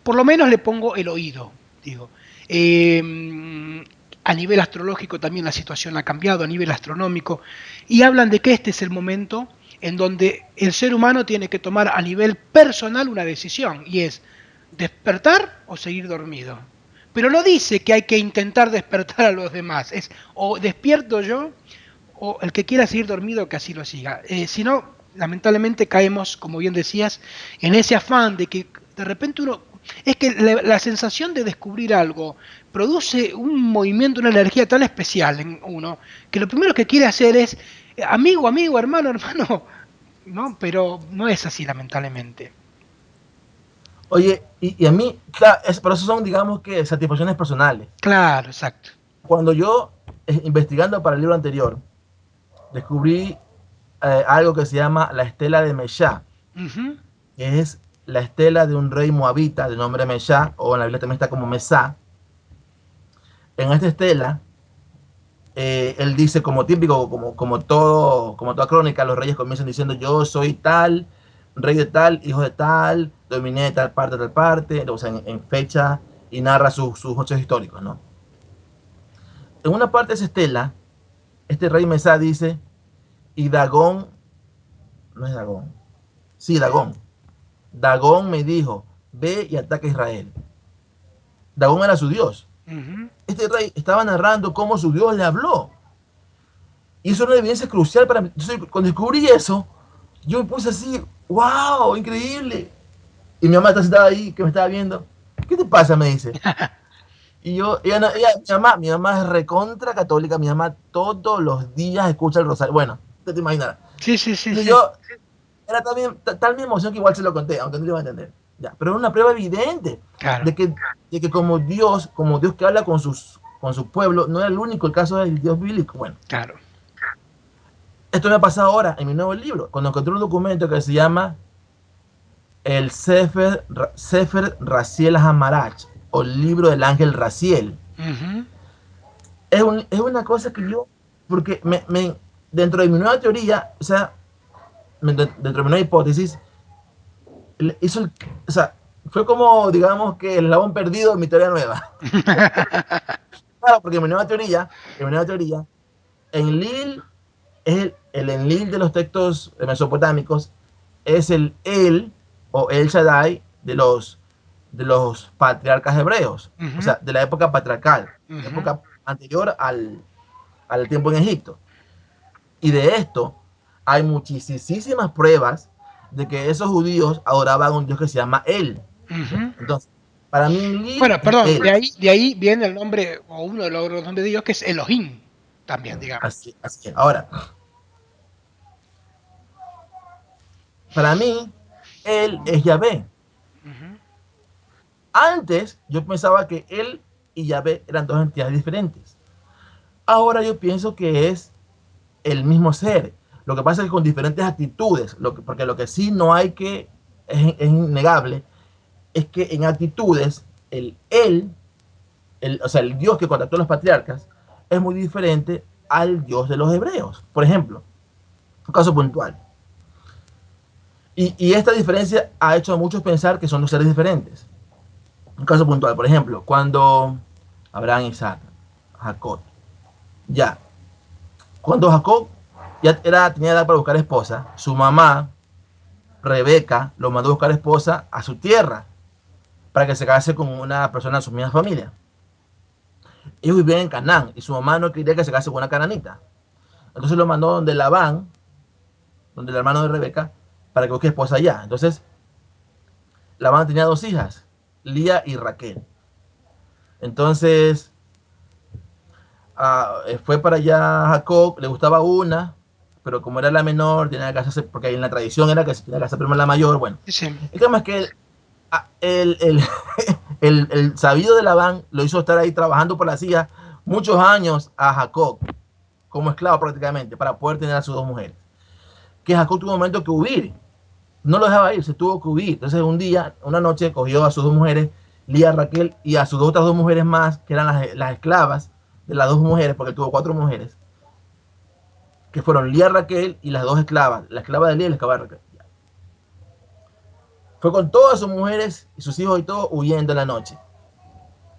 por lo menos le pongo el oído, digo. A nivel astrológico también la situación ha cambiado, a nivel astronómico, y hablan de que este es el momento en donde el ser humano tiene que tomar a nivel personal una decisión, y es despertar o seguir dormido. Pero no dice que hay que intentar despertar a los demás, es o despierto yo o el que quiera seguir dormido que así lo siga. Si no, lamentablemente caemos, como bien decías, en ese afán de que de repente uno... Es que la sensación de descubrir algo produce un movimiento, una energía tan especial en uno, que lo primero que quiere hacer es, amigo, amigo, hermano, hermano, ¿no? Pero no es así, lamentablemente. Oye, y a mí, claro, pero eso son, digamos que, satisfacciones personales. Claro, exacto. Cuando yo, investigando para el libro anterior, descubrí algo que se llama la estela de Meshá, Ujú. que es la estela de un rey moabita de nombre Meshá, o en la Biblia también está como Mesá. En esta estela, él dice como típico, como toda crónica, los reyes comienzan diciendo yo soy tal, rey de tal, hijo de tal, dominé de tal parte, o sea, en fecha, y narra sus hechos históricos, ¿no? En una parte de esa estela, este rey Mesá dice, y Dagón, no es Dagón, sí, Dagón. Dagón me dijo, ve y ataca a Israel. Dagón era su dios. Ujú. Este rey estaba narrando cómo su dios le habló. Y eso es una evidencia crucial para mí. Entonces, cuando descubrí eso, yo me puse así, wow, increíble. Y mi mamá está sentada ahí, que me estaba viendo. ¿Qué te pasa? Me dice. Y yo, mi mamá es recontra católica, mi mamá todos los días escucha el rosario. Bueno, te imaginarás. Sí, sí, sí, Entonces sí. yo, era tal mi emoción que igual se lo conté, aunque no lo iba a entender. Ya, pero era una prueba evidente Claro, de que como Dios que habla con su pueblo, no era el único el caso del Dios bíblico. Bueno, claro. esto me ha pasado ahora en mi nuevo libro, cuando encontré un documento que se llama el Sefer Raziel Hamarach, o el libro del ángel Raziel. Ujú. Es una cosa que yo, porque dentro de mi nueva teoría, o sea, dentro de mi nueva hipótesis, hizo o sea, fue como, digamos, que el eslabón perdido en mi teoría nueva. Claro, porque en mi nueva teoría, Enlil es el Enlil de los textos mesopotámicos, es el o el Shaddai de los patriarcas hebreos, o Ujú, sea, de la época patriarcal, ujú. época anterior al tiempo en Egipto. Y de esto hay muchísimas pruebas de que esos judíos adoraban a un dios que se llama El. Ujú. Entonces, para mí Enlil Bueno, es perdón, El. de ahí viene el nombre, o uno de los nombres de Dios, que es Elohim, también, digamos. Así es. Ahora, para mí, Él es Yahvé. Ujú, Antes yo pensaba que Él y Yahvé eran dos entidades diferentes. Ahora yo pienso que es el mismo ser. Lo que pasa es que con diferentes actitudes, porque lo que sí no hay que, es innegable, es que en actitudes, o sea, el Dios que contactó a los patriarcas, es muy diferente al Dios de los hebreos. Por ejemplo, un caso puntual. Y esta diferencia ha hecho a muchos pensar que son dos seres diferentes. Un caso puntual, por ejemplo, cuando Abraham, Isaac, Jacob, ya, cuando Jacob tenía edad para buscar esposa, su mamá, Rebeca, lo mandó a buscar esposa a su tierra para que se case con una persona de su misma familia. Ellos vivían en Canaán y su mamá no quería que se case con una cananita. Entonces lo mandó donde Labán, donde el hermano de Rebeca, para que busque esposa allá. Entonces, Labán tenía dos hijas, Lía y Raquel. Entonces, fue para allá Jacob, le gustaba una, pero como era la menor, tenía que casarse, porque en la tradición era que se tenía que casar primero la mayor. Bueno, sí. el tema es que el sabido de Labán lo hizo estar ahí trabajando por las hijas muchos años a Jacob, como esclavo prácticamente, para poder tener a sus dos mujeres. Que Jacob tuvo un momento que huir, no lo dejaba ir, se tuvo que huir. Entonces un día, una noche, cogió a sus dos mujeres, Lía, Raquel, y a sus otras dos mujeres más, que eran las esclavas de las dos mujeres, porque tuvo cuatro mujeres, que fueron Lía, Raquel y las dos esclavas, la esclava de Lía y la esclava de Raquel. Fue con todas sus mujeres y sus hijos y todo huyendo en la noche,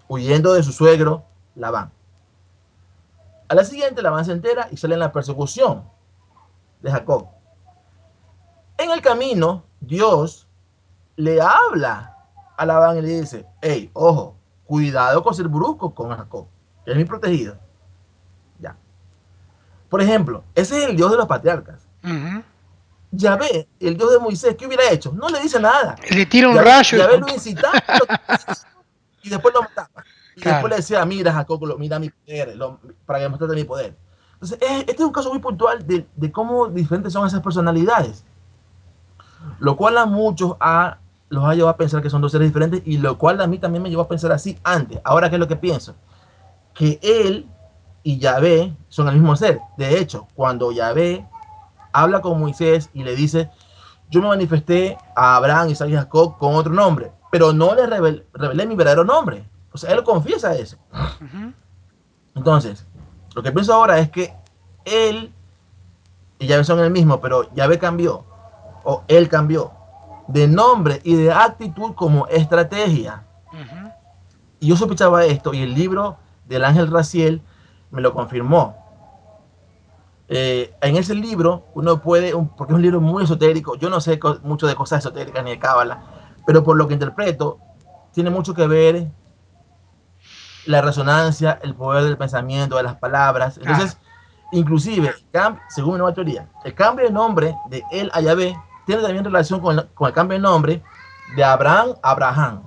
huyendo de su suegro, Labán. A la siguiente, Labán se entera y sale en la persecución de Jacob. En el camino, Dios le habla a Labán y le dice: hey, ojo, cuidado con ser brusco con Jacob, que es mi protegido. Ya. Por ejemplo, ese es el Dios de los patriarcas. Ujú. Yahvé, el Dios de Moisés, ¿qué hubiera hecho? No le dice nada. Le tira un Yahvé, rayo y Yahvé lo incitaba y después lo mataba. Y después claro. le decía: mira, Jacob, mira mi poder, para que mostrarte mi poder. Entonces, este es un caso muy puntual de cómo diferentes son esas personalidades. Lo cual a muchos los ha llevado a pensar que son dos seres diferentes, y lo cual a mí también me llevó a pensar así antes. Ahora, ¿qué es lo que pienso? Que él y Yahvé son el mismo ser. De hecho, cuando Yahvé habla con Moisés y le dice: yo me manifesté a Abraham, Isaac y Jacob con otro nombre, pero no le revelé mi verdadero nombre. O sea, él confiesa eso. Ujú. Entonces, lo que pienso ahora es que él y Yahvé son el mismo, pero Yahvé cambió, o él cambió, de nombre y de actitud como estrategia. Ujú. Y yo sospechaba esto, y el libro del Ángel Raciel me lo confirmó. En ese libro uno puede, porque es un libro muy esotérico, yo no sé mucho de cosas esotéricas ni de cábala, pero por lo que interpreto, tiene mucho que ver la resonancia, el poder del pensamiento, de las palabras. Claro. Entonces, inclusive, según mi nueva teoría, el cambio de nombre de él a Yahvé tiene también relación con el cambio de nombre de Abraham a Abraham,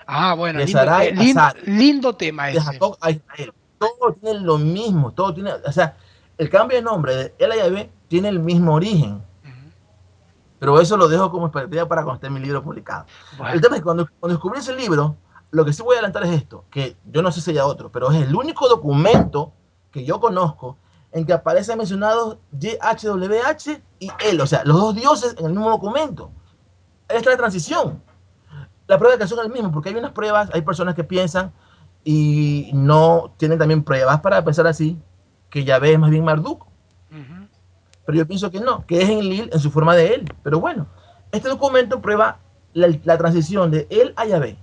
Ah, bueno, de lindo, Sarai a lindo, Sarai, lindo tema de ese. Jacob a Israel. Todo tiene lo mismo, todo tiene, o sea, el cambio de nombre de él a Yahvé tiene el mismo origen. Ujú. Pero eso lo dejo como expectativa para cuando esté mi libro publicado. El Bueno, tema es que cuando descubrí ese libro, lo que sí voy a adelantar es esto, que yo no sé si haya otro, pero es el único documento que yo conozco en que aparece mencionado YHWH y él, o sea, los dos dioses en el mismo documento. Esta es la transición. La prueba de que son el mismo, porque hay unas pruebas, hay personas que piensan y no tienen también pruebas para pensar así, que Yahvé es más bien Marduk. Pero yo pienso que no, que es Enlil en su forma de él. Pero bueno, este documento prueba la transición de él a Yahvé.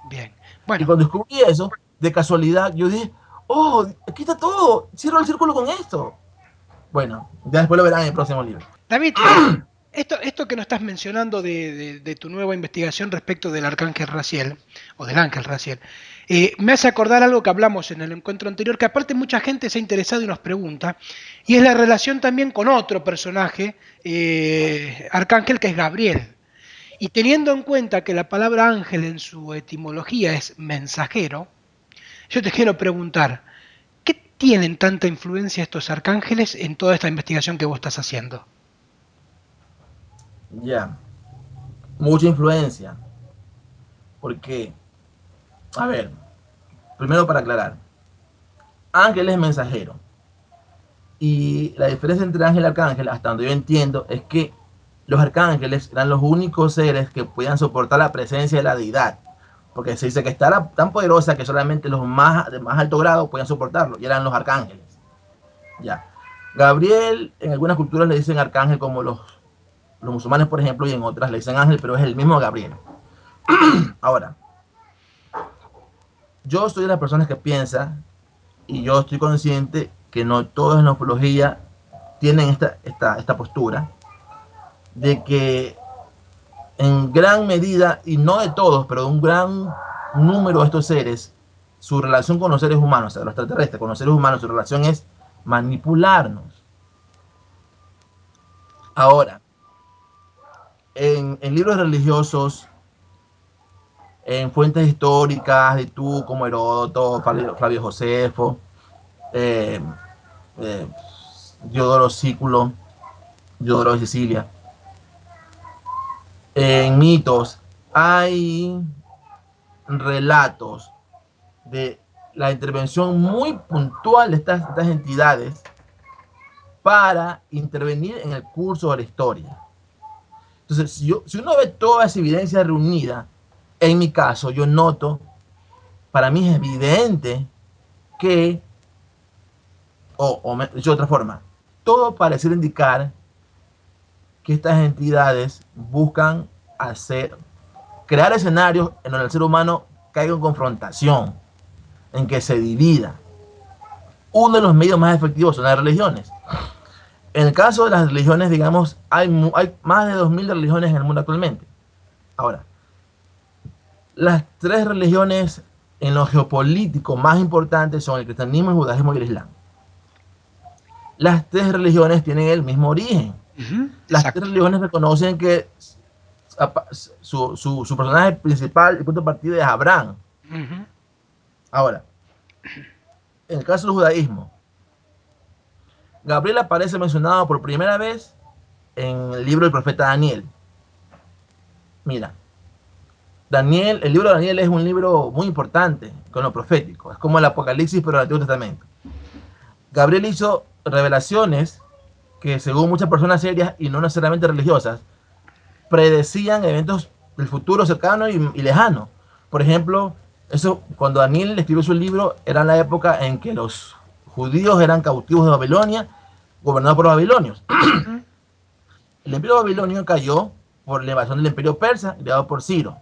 Bien. Y Bueno, cuando descubrí eso, de casualidad, yo dije, oh, aquí está todo, cierro el círculo con esto. Bueno, ya después lo verán en el próximo libro. David, esto que nos estás mencionando de tu nueva investigación respecto del arcángel Raziel, o del ángel Raziel, me hace acordar algo que hablamos en el encuentro anterior, que aparte mucha gente se ha interesado y nos pregunta, y es la relación también con otro personaje, arcángel, que es Gabriel. Y teniendo en cuenta que la palabra ángel en su etimología es mensajero, yo te quiero preguntar, ¿qué tienen tanta influencia estos arcángeles en toda esta investigación que vos estás haciendo? Ya, mucha influencia. Porque, a ver, primero para aclarar, ángel es mensajero. Y la diferencia entre ángel y arcángel, hasta donde yo entiendo, es que los arcángeles eran los únicos seres que podían soportar la presencia de la deidad. Porque se dice que estaba tan poderosa que solamente los de más alto grado podían soportarlo, y eran los arcángeles. Ya. Gabriel, en algunas culturas le dicen arcángel, como los musulmanes, por ejemplo, y en otras le dicen ángel, pero es el mismo Gabriel. Ahora, yo soy de las personas que piensa, y yo estoy consciente que no todos en la ufología tienen esta postura, de que en gran medida, y no de todos, pero de un gran número de estos seres, su relación con los seres humanos, o sea, los extraterrestres, con los seres humanos, su relación es manipularnos. Ahora, en libros religiosos, en fuentes históricas de tú como Heródoto, Flavio Josefo, eh, eh, Diodoro Sículo, Diodoro de Sicilia, en mitos hay relatos de la intervención muy puntual de estas entidades para intervenir en el curso de la historia. Entonces, si uno ve toda esa evidencia reunida, en mi caso, yo noto, para mí es evidente que, de otra forma, todo parece indicar que estas entidades buscan crear escenarios en donde el ser humano caiga en confrontación, en que se divida. Uno de los medios más efectivos son las religiones. En el caso de las religiones, digamos, hay más de 2000 religiones en el mundo actualmente. Ahora, las tres religiones en lo geopolítico más importantes son el cristianismo, el judaísmo y el islam. Las tres religiones tienen el mismo origen. Las tres religiones reconocen que su personaje principal y punto de partida es Abraham. Ahora, en el caso del judaísmo, Gabriel aparece mencionado por primera vez en el libro del profeta Daniel. Mira, el libro de Daniel es un libro muy importante con lo profético. Es como el Apocalipsis, pero el Antiguo Testamento. Gabriel hizo revelaciones que, según muchas personas serias y no necesariamente religiosas, predecían eventos del futuro cercano y lejano. Por ejemplo, eso, cuando Daniel escribió su libro, era la época en que los judíos eran cautivos de Babilonia, gobernados por los babilonios. El imperio babilonio cayó por la invasión del imperio persa, guiado por Ciro.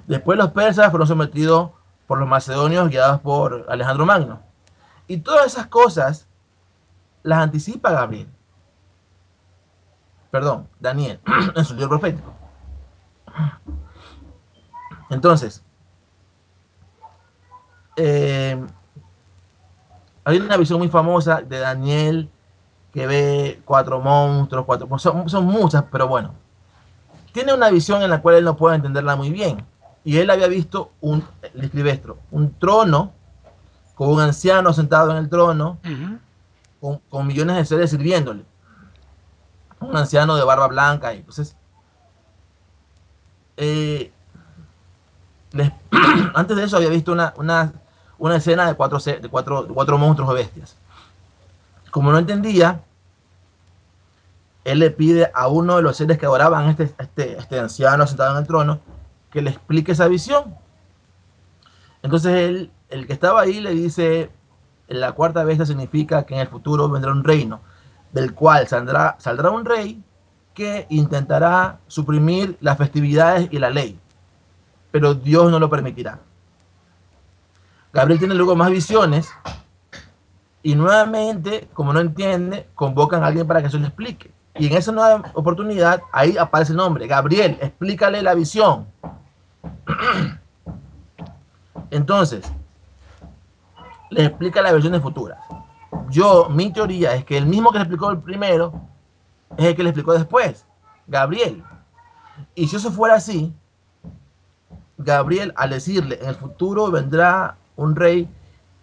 Después los persas fueron sometidos por los macedonios, guiados por Alejandro Magno. Y todas esas cosas las anticipa Gabriel. Perdón, Daniel, en su libro profético. Entonces, hay una visión muy famosa de Daniel que ve cuatro monstruos, son muchas, pero bueno. Tiene una visión en la cual él no puede entenderla muy bien. Y él había visto le escribe esto, un trono con un anciano sentado en el trono, con millones de seres sirviéndole. Un anciano de barba blanca. Y entonces, antes de eso había visto una escena de cuatro monstruos o bestias. Como no entendía, él le pide a uno de los seres que adoraban a este anciano sentado en el trono que le explique esa visión. Entonces el que estaba ahí le dice: la cuarta bestia significa que en el futuro vendrá un reino, del cual saldrá un rey que intentará suprimir las festividades y la ley, pero Dios no lo permitirá. Gabriel tiene luego más visiones y nuevamente, como no entiende, convocan a alguien para que se lo explique. Y en esa nueva oportunidad, ahí aparece el nombre, Gabriel, explícale la visión. Entonces, le explica las versiones futuras. Mi teoría es que el mismo que le explicó el primero es el que le explicó después, Gabriel. Y si eso fuera así, Gabriel, al decirle, en el futuro vendrá un rey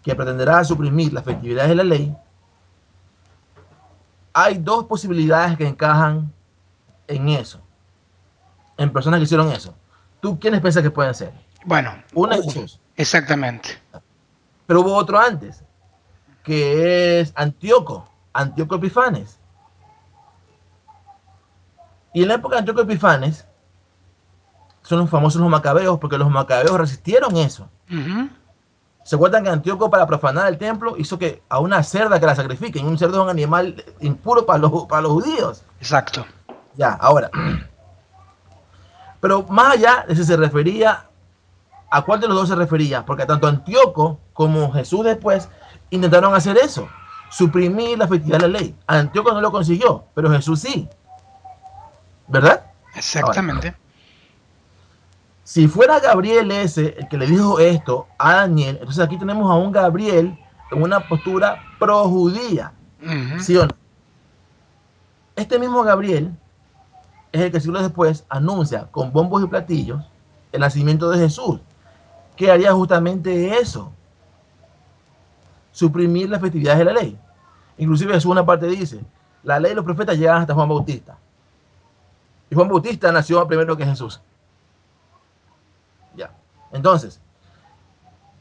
que pretenderá suprimir las festividades de la ley, hay dos posibilidades que encajan en eso, en personas que hicieron eso. ¿Tú quiénes piensas que pueden ser? Bueno, Una es Jesús. exactamente. Pero hubo otro antes, que es Antíoco Epifanes. Y en la época de Antíoco Epifanes, son los famosos los macabeos, porque los macabeos resistieron eso. ¿Se acuerdan que Antíoco, para profanar el templo, hizo que a una cerda que la sacrifiquen? Un cerdo es un animal impuro para los judíos. Exacto. Ya, ahora. Pero más allá de si se refería, ¿a cuál de los dos se refería? Porque tanto Antíoco como Jesús después intentaron hacer eso, suprimir la festividad de la ley. Antíoco no lo consiguió, pero Jesús sí. ¿Verdad? Exactamente. Ahora, si fuera Gabriel ese el que le dijo esto a Daniel, entonces aquí tenemos a un Gabriel en una postura pro-judía. ¿Sí o no? Este mismo Gabriel es el que siglos después anuncia con bombos y platillos el nacimiento de Jesús, que haría justamente eso, suprimir las festividades de la ley. Inclusive Jesús una parte dice, la ley y los profetas llegan hasta Juan Bautista. Y Juan Bautista nació primero que Jesús. Ya. Entonces,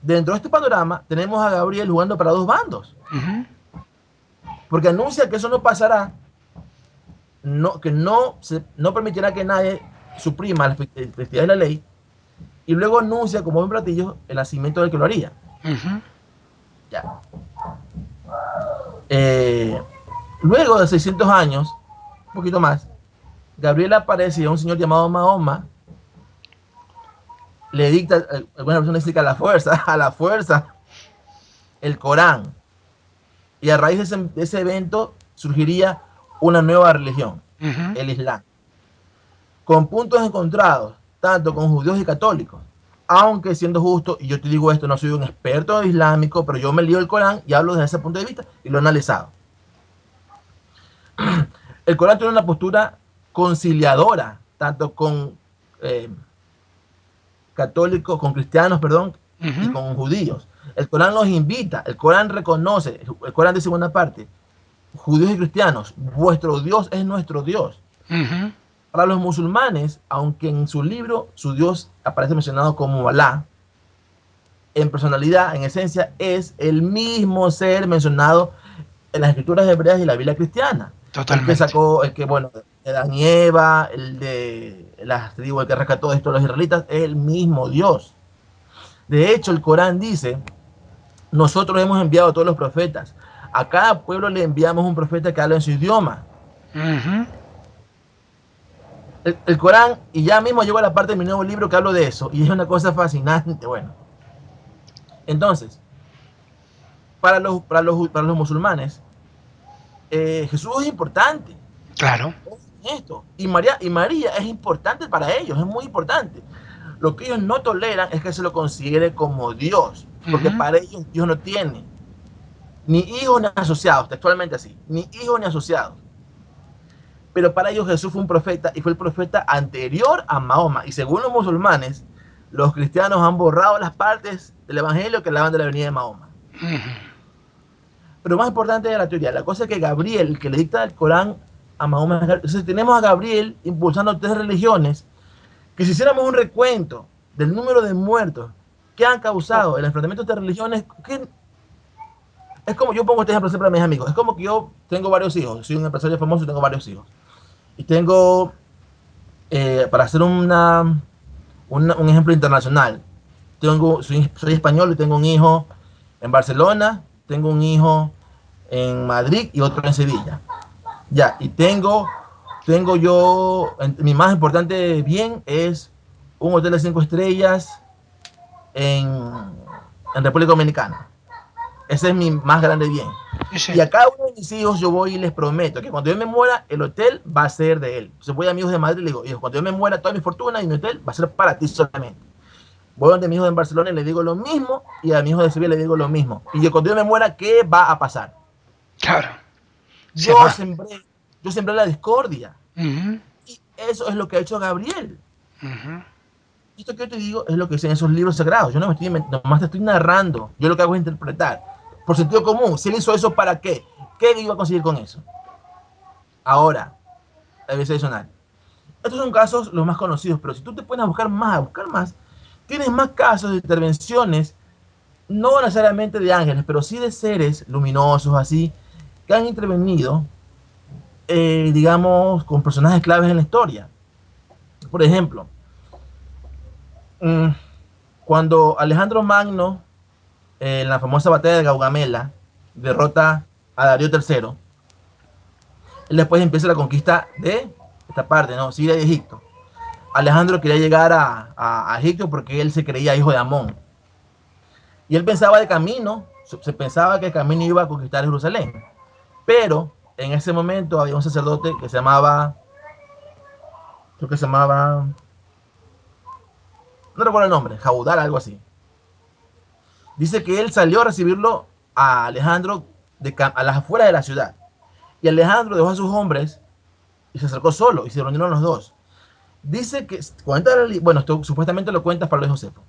dentro de este panorama tenemos a Gabriel jugando para dos bandos. Porque anuncia que eso no pasará, que no permitirá que nadie suprima las festividades de la ley, y luego anuncia como un platillo el nacimiento del que lo haría. Ya. Luego de 600 años, un poquito más, Gabriel aparece y a un señor llamado Mahoma le dicta, alguna persona explica a la fuerza, el Corán. Y a raíz de ese evento surgiría una nueva religión, el Islam, con puntos encontrados, tanto con judíos y católicos. Aunque siendo justo, y yo te digo esto, no soy un experto islámico, pero yo me leo el Corán y hablo desde ese punto de vista y lo he analizado. El Corán tiene una postura conciliadora, tanto con católicos, con cristianos, perdón, y con judíos. El Corán los invita, el Corán reconoce, el Corán dice en una parte, judíos y cristianos, vuestro Dios es nuestro Dios. Para los musulmanes, aunque en su libro su Dios aparece mencionado como Alá, en personalidad, en esencia, es el mismo ser mencionado en las escrituras hebreas y la Biblia cristiana. Totalmente. El que sacó, Adán y Eva, el de las tribus, el que rescató esto a los israelitas, es el mismo Dios. De hecho, el Corán dice, nosotros hemos enviado a todos los profetas. A cada pueblo le enviamos un profeta que habla en su idioma. El Corán, y ya mismo llego a la parte de mi nuevo libro que hablo de eso, y es una cosa fascinante. Bueno, entonces, para los musulmanes, Jesús es importante. Claro. Esto. Y María es importante para ellos, es muy importante. Lo que ellos no toleran es que se lo considere como Dios, porque para ellos Dios no tiene ni hijos ni asociados, textualmente así, ni hijos ni asociados. Pero para ellos Jesús fue un profeta y fue el profeta anterior a Mahoma. Y según los musulmanes, los cristianos han borrado las partes del evangelio que hablaban de la venida de Mahoma. Pero más importante de la teoría, la cosa es que Gabriel, que le dicta el Corán a Mahoma, entonces tenemos a Gabriel impulsando 3 religiones, que si hiciéramos un recuento del número de muertos que han causado el enfrentamiento de religiones, es como, yo pongo este ejemplo siempre a mis amigos, es como que yo tengo varios hijos, soy un empresario famoso y tengo varios hijos. Y tengo, para hacer un ejemplo internacional, soy español y tengo un hijo en Barcelona, tengo un hijo en Madrid y otro en Sevilla. Ya, y tengo Tengo yo, mi más importante bien es un hotel de 5 estrellas en República Dominicana. Ese es mi más grande bien. Sí. Y a cada uno de mis hijos yo voy y les prometo que cuando yo me muera, el hotel va a ser de él. Entonces voy a mis hijos de Madrid y les digo, hijos, cuando yo me muera, toda mi fortuna y mi hotel va a ser para ti solamente. Voy donde mi hijo en Barcelona y le digo lo mismo, y a mi hijo de Sevilla le digo lo mismo. Y yo, cuando yo me muera, ¿qué va a pasar? Claro, se Yo va. sembré, yo sembré la discordia. Ujú, Y eso es lo que ha hecho Gabriel. ujú. Esto que yo te digo es lo que dicen esos libros sagrados. Yo no me estoy, nomás te estoy narrando. Yo lo que hago es interpretar. Por sentido común, si él hizo eso, ¿para qué? ¿Qué iba a conseguir con eso? Ahora, la veces adicional. Estos son casos los más conocidos, pero si tú te pones a buscar más, tienes más casos de intervenciones, no necesariamente de ángeles, pero sí de seres luminosos, así, que han intervenido, digamos, con personajes claves en la historia. Por ejemplo, cuando Alejandro Magno, en la famosa batalla de Gaugamela, derrota a Darío III, él después empieza la conquista de esta parte, ¿no? Siria y Egipto. Alejandro quería llegar a Egipto porque él se creía hijo de Amón. Y él pensaba de camino, se pensaba que el camino iba a conquistar Jerusalén. Pero en ese momento había un sacerdote que se llamaba, creo que se llamaba, no recuerdo el nombre, Jaudar, algo así. Dice que él salió a recibirlo a Alejandro a las afueras de la ciudad. Y Alejandro dejó a sus hombres y se acercó solo y se reunieron los dos. Dice que, bueno, esto supuestamente lo cuenta Pablo de Josefo,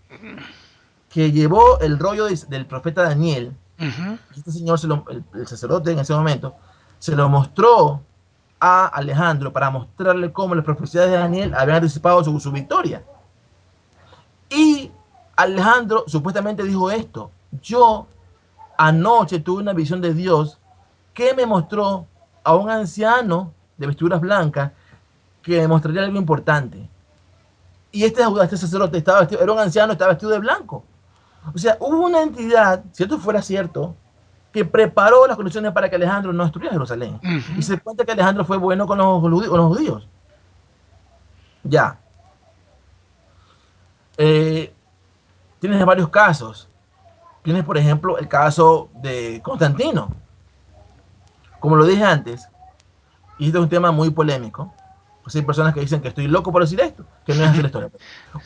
que llevó el rollo del profeta Daniel. Ujú. Este señor, el sacerdote en ese momento, se lo mostró a Alejandro para mostrarle cómo las profecías de Daniel habían anticipado su victoria. Y Alejandro supuestamente dijo esto: yo anoche tuve una visión de Dios que me mostró a un anciano de vestiduras blancas que me mostraría algo importante. Y este sacerdote estaba vestido, era un anciano, estaba vestido de blanco. O sea, hubo una entidad, si esto fuera cierto, que preparó las condiciones para que Alejandro no destruyera Jerusalén. Y Ujú. se cuenta que Alejandro fue bueno con los judíos. Ya. Eh, Tienes varios casos. Tienes, por ejemplo, el caso de Constantino. Como lo dije antes, y este es un tema muy polémico, pues hay personas que dicen que estoy loco por decir esto, que no es así la historia.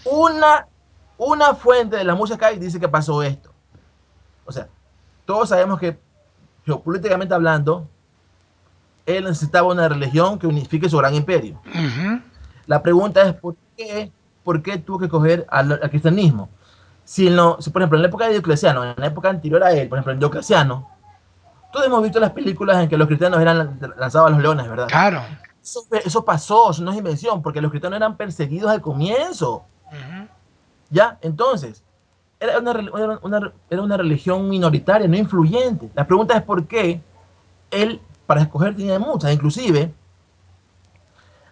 Una, una fuente de la música dice que pasó esto. O sea, todos sabemos que geopolíticamente hablando, él necesitaba una religión que unifique su gran imperio. Ujú. La pregunta es por qué tuvo que coger al cristianismo. Si, por ejemplo, en la época de Diocleciano, en la época anterior a él, por ejemplo, en Diocleciano, todos hemos visto las películas en que los cristianos eran lanzados a los leones, ¿verdad? Claro. Eso pasó, eso no es invención, porque los cristianos eran perseguidos al comienzo. Ujú. ¿Ya? Entonces, era una religión minoritaria, no influyente. La pregunta es por qué él, para escoger, tenía muchas. Inclusive,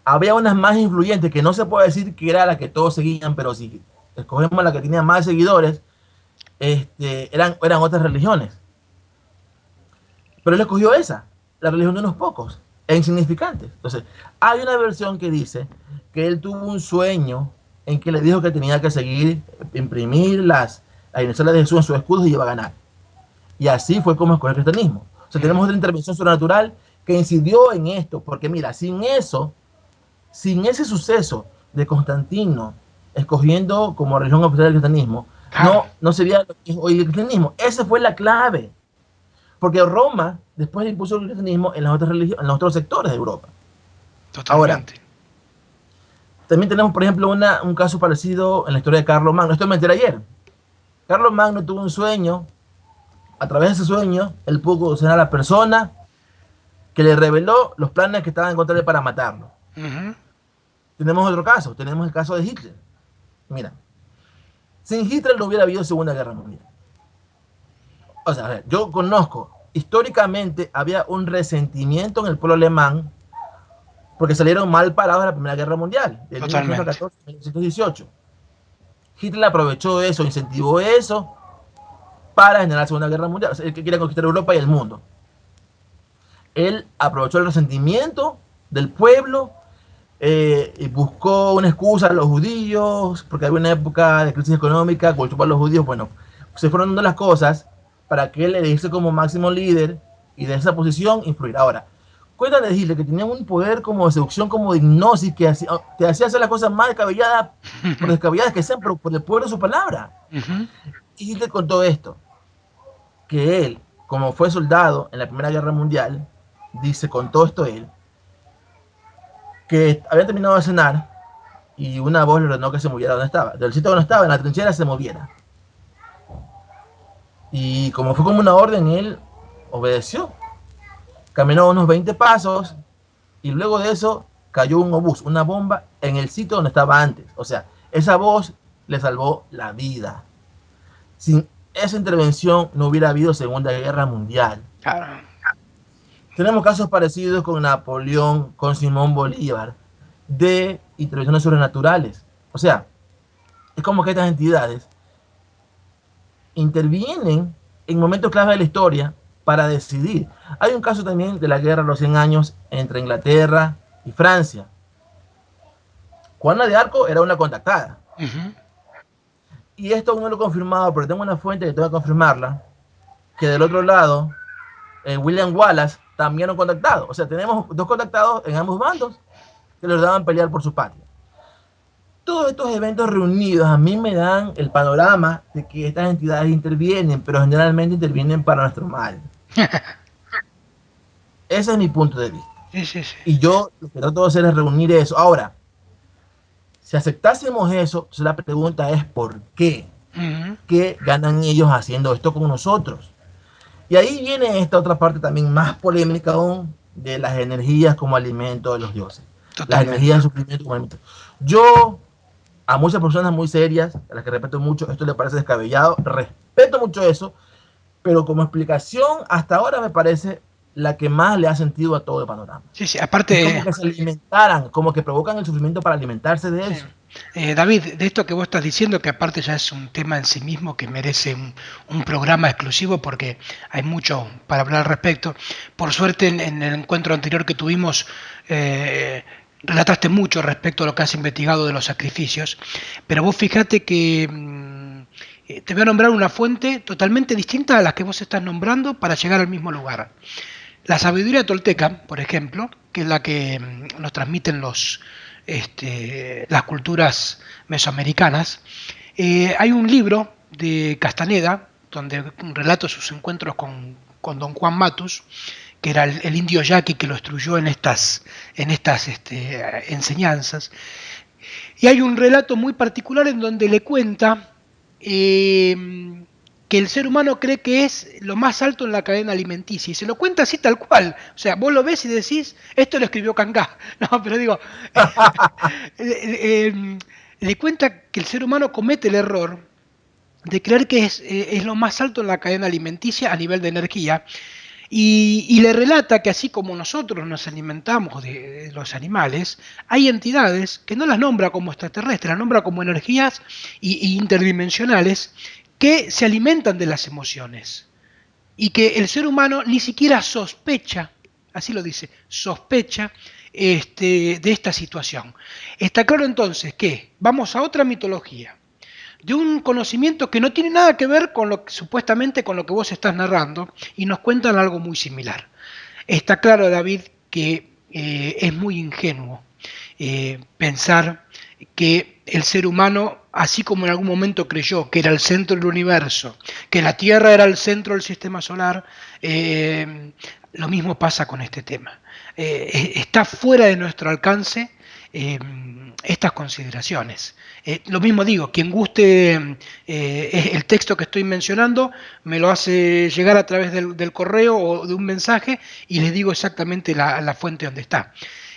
había unas más influyentes que no se puede decir que era la que todos seguían, pero si escogemos la que tenía más seguidores, eran otras religiones. Pero él escogió esa, la religión de unos pocos, e insignificantes. Entonces, hay una versión que dice que él tuvo un sueño en que le dijo que tenía que seguir, imprimir las iniciales de Jesús en sus escudos y iba a ganar. Y así fue como escogió el cristianismo. O sea, tenemos Ujú. otra intervención sobrenatural que incidió en esto, porque mira, sin eso, sin ese suceso de Constantino escogiendo como religión oficial el cristianismo, Claro. no sería lo que es hoy el cristianismo. Esa fue la clave. Porque Roma después impuso el cristianismo en en los otros sectores de Europa. Ahora, Totalmente. también tenemos, por ejemplo, un caso parecido en la historia de Carlos Magno. Esto me enteré ayer. Carlos Magno tuvo un sueño. A través de ese sueño, él pudo conocer a la persona que le reveló los planes que estaban en contra de él para matarlo. Ujú. Tenemos otro caso. Tenemos el caso de Hitler. Mira, sin Hitler no hubiera habido Segunda Guerra Mundial. O sea, a ver, yo conozco, históricamente había un resentimiento en el pueblo alemán porque salieron mal parados de la Primera Guerra Mundial, de Totalmente. 1914 a 1918. Hitler aprovechó eso, incentivó eso para generar la Segunda Guerra Mundial. O sea, él que quiere conquistar Europa y el mundo. Él aprovechó el resentimiento del pueblo y buscó una excusa a los judíos, porque había una época de crisis económica, golpeó a los judíos. Bueno, se fueron dando las cosas para que él le diese como máximo líder y de esa posición influir. Ahora, cuenta de Hitler que tenía un poder como de seducción, como de hipnosis, que te hacía hacer las cosas más descabelladas, por descabelladas que sean, pero por el poder de su palabra. Y Hitler contó esto, que él, como fue soldado en la Primera Guerra Mundial, dice, contó esto él, que habían terminado de cenar y una voz le ordenó que se moviera donde estaba. Del sitio donde estaba, en la trinchera, se moviera. Y como fue como una orden, él obedeció. Caminó unos 20 pasos y luego de eso cayó un obús, una bomba, en el sitio donde estaba antes. O sea, esa voz le salvó la vida. Sin esa intervención no hubiera habido Segunda Guerra Mundial. Claro. Tenemos casos parecidos con Napoleón, con Simón Bolívar, de intervenciones sobrenaturales. O sea, es como que estas entidades intervienen en momentos clave de la historia para decidir. Hay un caso también de la guerra de los 100 años entre Inglaterra y Francia. Juana de Arco era una contactada. Y esto aún no lo he confirmado, pero tengo una fuente que tengo que confirmarla, que del otro lado, William Wallace también lo contactado. O sea, tenemos dos contactados en ambos bandos que les daban pelear por su patria. Todos estos eventos reunidos a mí me dan el panorama de que estas entidades intervienen, pero generalmente intervienen para nuestro mal. Ese es mi punto de vista. Sí, sí, sí. Y yo lo que trato de hacer es reunir eso. Ahora, si aceptásemos eso, la pregunta es ¿por qué? ¿Qué ganan ellos haciendo esto con nosotros? Y ahí viene esta otra parte también más polémica aún, de las energías como alimento de los dioses. Totalmente. Las energías de sufrimiento como alimento. Yo, a muchas personas muy serias, a las que respeto mucho, esto le parece descabellado, respeto mucho eso, pero como explicación, hasta ahora me parece la que más le ha sentido a todo el panorama. Sí, sí, aparte... Es como que se alimentaran, como que provocan el sufrimiento para alimentarse de eso. David, de esto que vos estás diciendo, que aparte ya es un tema en sí mismo que merece un programa exclusivo porque hay mucho para hablar al respecto. Por suerte en el encuentro anterior que tuvimos relataste mucho respecto a lo que has investigado de los sacrificios, pero vos fíjate que te voy a nombrar una fuente totalmente distinta a la que vos estás nombrando para llegar al mismo lugar. La sabiduría tolteca, por ejemplo, que es la que nos transmiten las culturas mesoamericanas, hay un libro de Castaneda donde relata sus encuentros con don Juan Matus, que era el indio yaqui que lo instruyó en estas enseñanzas. Y hay un relato muy particular en donde le cuenta que el ser humano cree que es lo más alto en la cadena alimenticia, y se lo cuenta así tal cual. O sea, vos lo ves y decís, esto lo escribió Kangá. No, pero digo, le cuenta que el ser humano comete el error de creer que es lo más alto en la cadena alimenticia a nivel de energía, y le relata que así como nosotros nos alimentamos de los animales, hay entidades que no las nombra como extraterrestres, las nombra como energías y interdimensionales que se alimentan de las emociones y que el ser humano ni siquiera sospecha, así lo dice, sospecha de esta situación. Está claro entonces que vamos a otra mitología, de un conocimiento que no tiene nada que ver con supuestamente con lo que vos estás narrando, y nos cuentan algo muy similar. Está claro, David, que es muy ingenuo pensar que el ser humano, así como en algún momento creyó que era el centro del universo, que la Tierra era el centro del sistema solar, lo mismo pasa con este tema. Está fuera de nuestro alcance estas consideraciones. Lo mismo digo, quien guste el texto que estoy mencionando, me lo hace llegar a través del correo o de un mensaje y les digo exactamente la fuente donde está.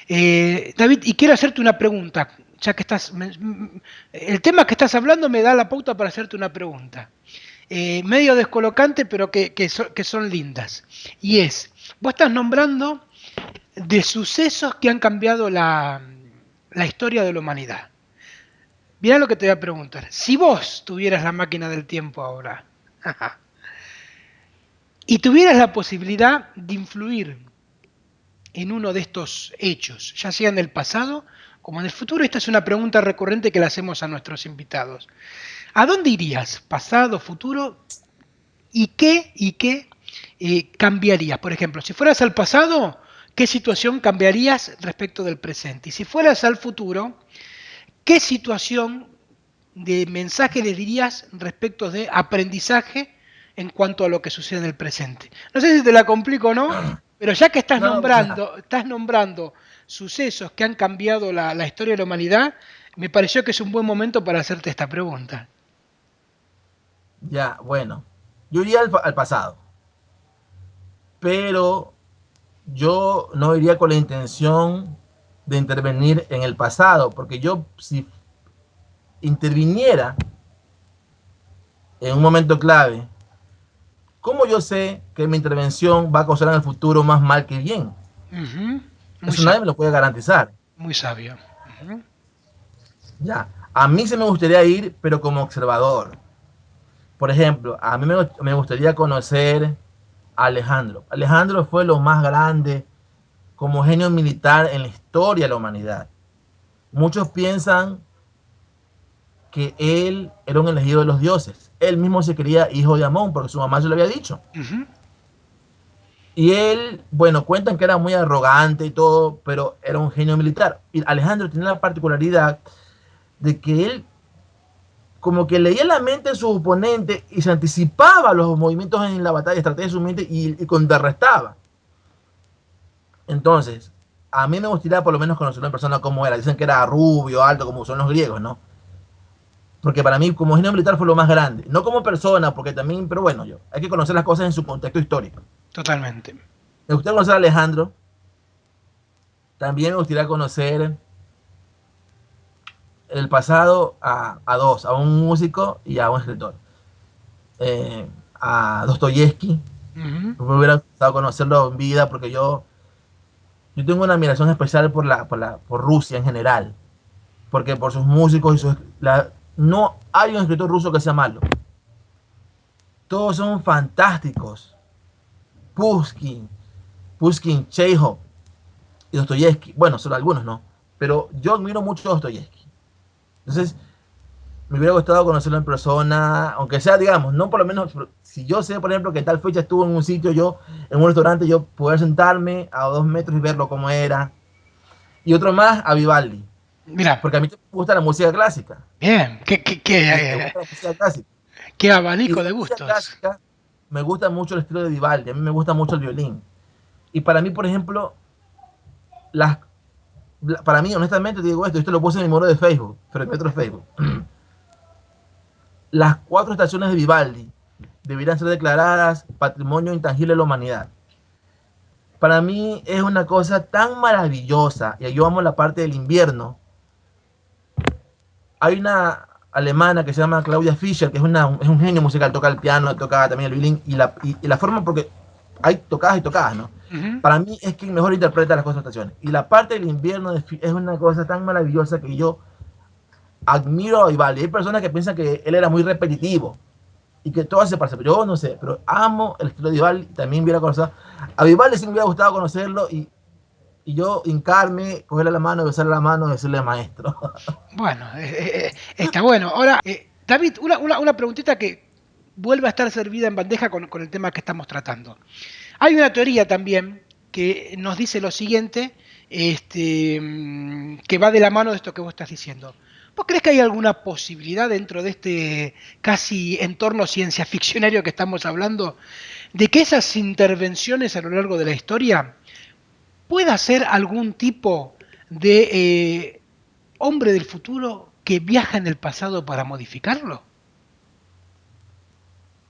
David, y quiero hacerte una pregunta, ya que el tema que estás hablando me da la pauta para hacerte una pregunta. Medio descolocante, pero que son lindas. Y vos estás nombrando de sucesos que han cambiado la historia de la humanidad. Mirá lo que te voy a preguntar. Si vos tuvieras la máquina del tiempo ahora y tuvieras la posibilidad de influir en uno de estos hechos, ya sea en el pasado como en el futuro? Esta es una pregunta recurrente que le hacemos a nuestros invitados. ¿A dónde irías? ¿Pasado, futuro? ¿Y qué cambiarías? Por ejemplo, si fueras al pasado, ¿qué situación cambiarías respecto del presente? Y si fueras al futuro, ¿qué situación de mensaje le dirías respecto de aprendizaje en cuanto a lo que sucede en el presente? No sé si te la complico o no, pero ya que No, no, para nada. estás nombrando sucesos que han cambiado la historia de la humanidad, me pareció que es un buen momento para hacerte esta pregunta. Ya, bueno. Yo iría al pasado, pero yo no iría con la intención de intervenir en el pasado, porque yo si interviniera en un momento clave, ¿cómo yo sé que mi intervención va a causar en el futuro más mal que bien? Ujú. Muy Eso nadie me sabio, lo puede garantizar. muy sabio. Ujú. Ya, a mí se me gustaría ir, pero como observador. Por ejemplo, a mí me gustaría conocer a Alejandro. Alejandro fue lo más grande como genio militar en la historia de la humanidad. Muchos piensan que él era un elegido de los dioses. Él mismo se creía hijo de Amón, porque su mamá se lo había dicho. Ujú. Y él, bueno, cuentan que era muy arrogante y todo, pero era un genio militar. Y Alejandro tenía la particularidad de que él como que leía la mente de su oponente y se anticipaba a los movimientos en la batalla, estrategia de su mente y contrarrestaba. Entonces, a mí me gustaría por lo menos conocerlo en persona como era. Dicen que era rubio, alto, como son los griegos, ¿no? Porque para mí, como genio militar, fue lo más grande. No como persona, porque también, pero bueno, yo, hay que conocer las cosas en su contexto histórico. Totalmente. Me gustaría conocer a Alejandro. También me gustaría conocer el pasado a dos, a un músico y a un escritor. A Dostoyevsky. Ujú. Me hubiera gustado conocerlo en vida porque yo tengo una admiración especial por Rusia en general. Porque por sus músicos y no hay un escritor ruso que sea malo. Todos son fantásticos. Pushkin, Pushkin, Chekhov y Dostoyevsky. Bueno, solo algunos, ¿no? Pero yo admiro mucho a Dostoyevsky. Entonces, me hubiera gustado conocerlo en persona, aunque sea, digamos, no por lo menos, si yo sé, por ejemplo, que tal fecha estuvo en un sitio, yo, en un restaurante, yo poder sentarme a 2 metros y verlo como era. Y otro más, a Vivaldi. Mira, Porque a mí me gusta la música clásica. bien, Me gusta la música clásica. qué Y de abanico de la música gustos. clásica, me gusta mucho el estilo de Vivaldi. A mí me gusta mucho el violín. Y para mí, por ejemplo, las, para mí, honestamente, te digo esto lo puse en mi muro de Facebook, pero en otro Facebook. Las 4 estaciones de Vivaldi deberían ser declaradas Patrimonio Intangible de la Humanidad. Para mí es una cosa tan maravillosa, y yo amo la parte del invierno. Hay una alemana que se llama Claudia Fischer, que es un genio musical, toca el piano, toca también el violín, y la forma, porque hay tocadas y tocadas, ¿no? Ujú. Para mí es quien mejor interpreta las 4 estaciones. Y la parte del invierno es una cosa tan maravillosa que yo admiro a Vivaldi. Hay personas que piensan que él era muy repetitivo y que todo se parece, pero yo no sé, pero amo el estilo de Vivaldi. También hubiera conocido a Vivaldi, sí me hubiera gustado conocerlo y yo hincarme, cogerle la mano, besarle la mano y decirle maestro. Bueno, está bueno. Ahora, David, una preguntita que vuelve a estar servida en bandeja con el tema que estamos tratando. Hay una teoría también que nos dice lo siguiente, que va de la mano de esto que vos estás diciendo. ¿Vos crees que hay alguna posibilidad dentro de este casi entorno ciencia ficcionario que estamos hablando de que esas intervenciones a lo largo de la historia pueda ser algún tipo de hombre del futuro que viaja en el pasado para modificarlo?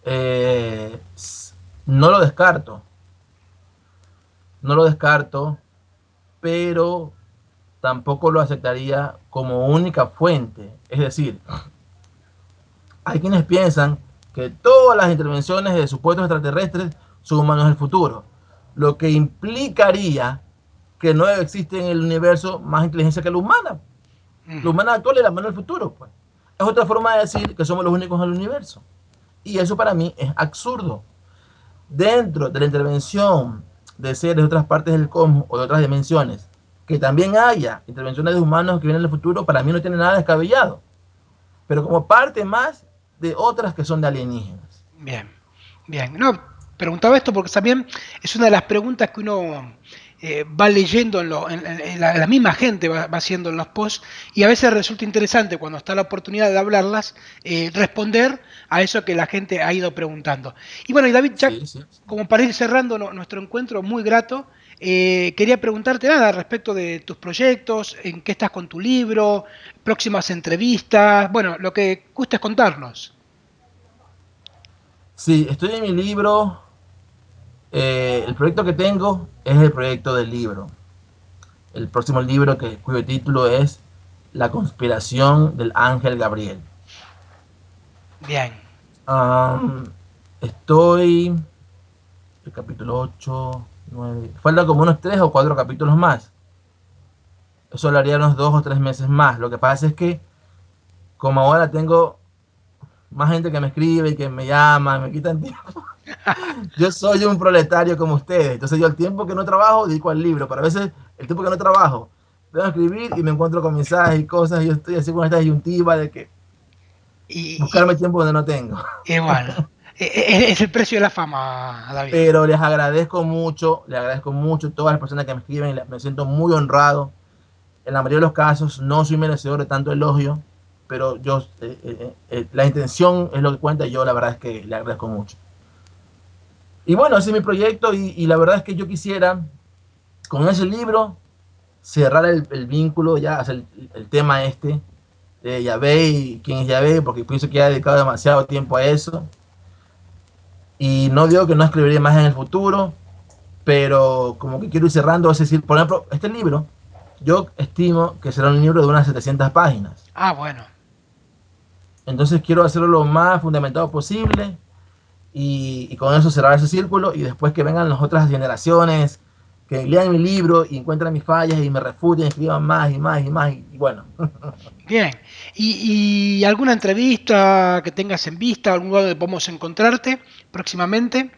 Eh, no lo descarto, no lo descarto, pero tampoco lo aceptaría como única fuente. Es decir, hay quienes piensan que todas las intervenciones de supuestos extraterrestres son humanos del futuro, lo que implicaría que no existe en el universo más inteligencia que la humana. La Ujú. humana actual es la humana del futuro, pues. Es otra forma de decir que somos los únicos en el universo. Y eso para mí es absurdo. Dentro de la intervención de seres de otras partes del cosmos o de otras dimensiones Que también haya intervenciones de humanos que vienen en el futuro, para mí no tiene nada descabellado, pero como parte más de otras que son de alienígenas. Bien, bien. No, preguntaba esto porque también es una de las preguntas que uno va leyendo la misma gente va haciendo en los posts y a veces resulta interesante cuando está la oportunidad de hablarlas, responder a eso que la gente ha ido preguntando. Y bueno, y David, ya Sí, sí. como para ir cerrando nuestro encuentro muy grato, quería preguntarte nada respecto de tus proyectos, en qué estás con tu libro, próximas entrevistas, bueno, lo que gustes contarnos. Sí, estoy en mi libro. El proyecto que tengo es el proyecto del libro. El próximo libro cuyo título es La conspiración del ángel Gabriel. Bien. Um, Estoy el capítulo 8 9. Faltan como unos 3 o 4 capítulos más. Eso lo haría unos 2 o 3 meses más. Lo que pasa es que como ahora tengo más gente que me escribe y que me llama, me quitan tiempo. Yo soy un proletario como ustedes. Entonces yo el tiempo que no trabajo dedico al libro. Pero a veces el tiempo que no trabajo, tengo que escribir y me encuentro con mensajes y cosas. Y yo estoy así con esta disyuntiva de que Y, buscarme tiempo donde no tengo. bueno, es el precio de la fama, David. Pero les agradezco mucho a todas las personas que me escriben. Me siento muy honrado. En la mayoría de los casos no soy merecedor de tanto elogio. Pero la intención es lo que cuenta y yo la verdad es que le agradezco mucho. Y bueno, ese es mi proyecto y la verdad es que yo quisiera con ese libro cerrar el vínculo, ya, o sea, el tema este de Yahvé y quién es Yahvé, porque pienso que ya he dedicado demasiado tiempo a eso. Y no digo que no escribiré más en el futuro, pero como que quiero ir cerrando, es decir, por ejemplo, este libro, yo estimo que será un libro de unas 700 páginas. Ah, bueno, Entonces quiero hacerlo lo más fundamentado posible y con eso cerrar ese círculo y después que vengan las otras generaciones que lean mi libro y encuentren mis fallas y me refuten, escriban más y más y más y bueno. bien. Y alguna entrevista que tengas en vista, algún lugar donde podamos encontrarte próximamente?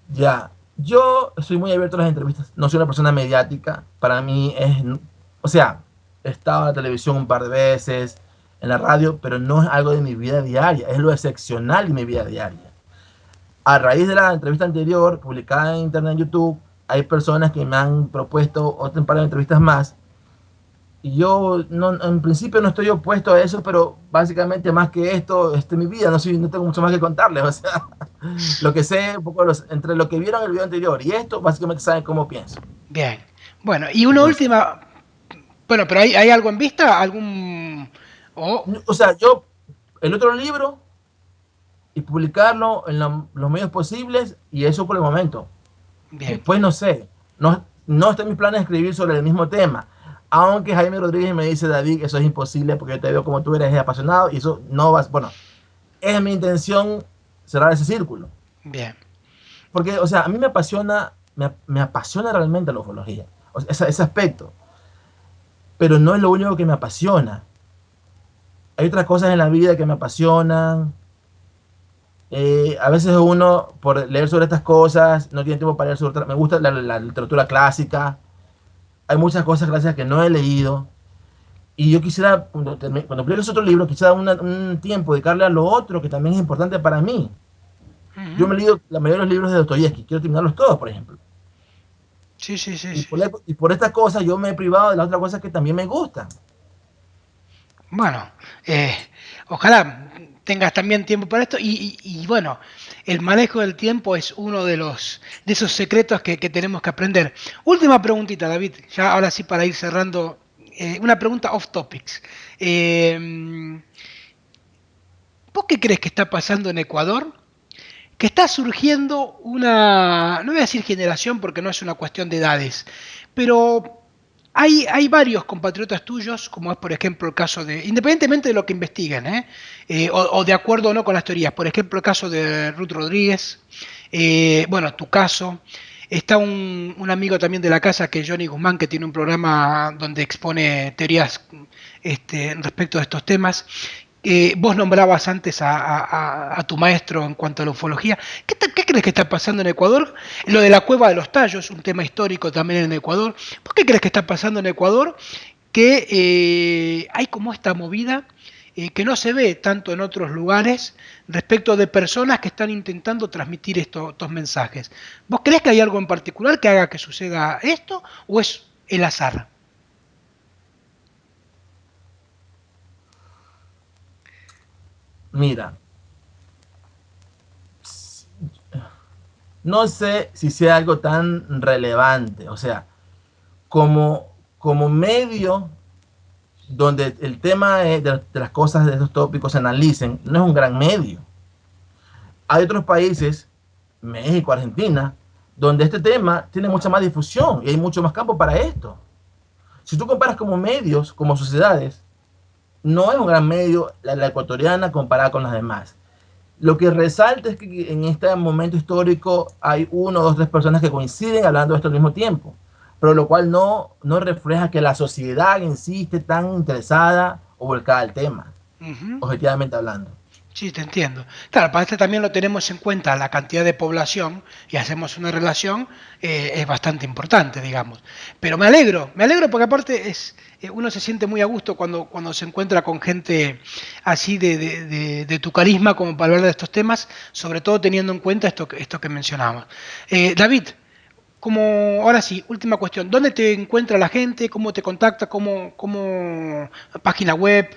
Ya, yo soy muy abierto a las entrevistas, no soy una persona mediática, para mí es, o sea, he estado en la televisión un par de veces, en la radio, pero no es algo de mi vida diaria, es lo excepcional de mi vida diaria. A raíz de la entrevista anterior, publicada en internet en YouTube, hay personas que me han propuesto otro par de entrevistas más, y yo no, en principio no estoy opuesto a eso, pero básicamente más que esto, mi vida, no tengo mucho más que contarles, o sea, lo que sé, un poco entre lo que vieron en el video anterior y esto, básicamente saben cómo pienso. Bien. Bueno, y una Entonces, última, bueno, pero ¿hay algo en vista? ¿Algún... Oh, o sea, yo, el otro libro y publicarlo en los medios posibles y eso por el momento. bien, Después no sé, no está en mis planes escribir sobre el mismo tema. Aunque Jaime Rodríguez me dice, David, eso es imposible porque yo te veo como tú eres apasionado y eso no va, bueno, es mi intención cerrar ese círculo. bien. Porque, o sea, a mí me apasiona realmente la ufología, o sea, ese aspecto, pero no es lo único que me apasiona. Hay otras cosas en la vida que me apasionan. A veces uno, por leer sobre estas cosas, no tiene tiempo para leer sobre... Me gusta la literatura clásica. Hay muchas cosas clásicas que no he leído. Y yo quisiera, cuando publique otro libro, quisiera un tiempo dedicarle a lo otro que también es importante para mí. Yo Ujú. me he leído la mayoría de los libros de Dostoyevsky, quiero terminarlos todos, por ejemplo. Sí, sí, sí, Y sí. y por estas cosas yo me he privado de las otras cosas que también me gustan. Bueno, ojalá tengas también tiempo para esto y bueno, el manejo del tiempo es uno de esos secretos que tenemos que aprender. Última preguntita, David, ya ahora sí para ir cerrando, una pregunta off topics. Eh, ¿Vos qué crees que está pasando en Ecuador? Que está surgiendo una, no voy a decir generación porque no es una cuestión de edades, pero hay varios compatriotas tuyos, como es por ejemplo el caso de, independientemente de lo que investiguen, o de acuerdo o no con las teorías, por ejemplo el caso de Ruth Rodríguez, bueno, tu caso, está un amigo también de la casa que es Johnny Guzmán, que tiene un programa donde expone teorías respecto de estos temas, Vos nombrabas antes a tu maestro en cuanto a la ufología. ¿Qué crees que está pasando en Ecuador? Lo de la Cueva de los Tallos, un tema histórico también en Ecuador. ¿Por qué crees que está pasando en Ecuador? Que hay como esta movida que no se ve tanto en otros lugares respecto de personas que están intentando transmitir estos mensajes. ¿Vos crees que hay algo en particular que haga que suceda esto o es el azar? Mira, no sé si sea algo tan relevante, o sea, como medio donde el tema de las cosas de esos tópicos se analicen, no es un gran medio. Hay otros países, México, Argentina, donde este tema tiene mucha más difusión y hay mucho más campo para esto. Si tú comparas como medios, como sociedades, no es un gran medio la ecuatoriana comparada con las demás. Lo que resalta es que en este momento histórico hay uno, dos, tres personas que coinciden hablando de esto al mismo tiempo, pero lo cual no refleja que la sociedad en sí esté tan interesada o volcada al tema, Ujú. objetivamente hablando. Sí, te entiendo. Claro, para este también lo tenemos en cuenta la cantidad de población y hacemos una relación, es bastante importante, digamos. Pero me alegro porque aparte uno se siente muy a gusto cuando se encuentra con gente así de tu carisma como para hablar de estos temas, sobre todo teniendo en cuenta esto que mencionamos. David, como ahora sí, última cuestión, ¿dónde te encuentra la gente? ¿Cómo te contacta? ¿Cómo página web,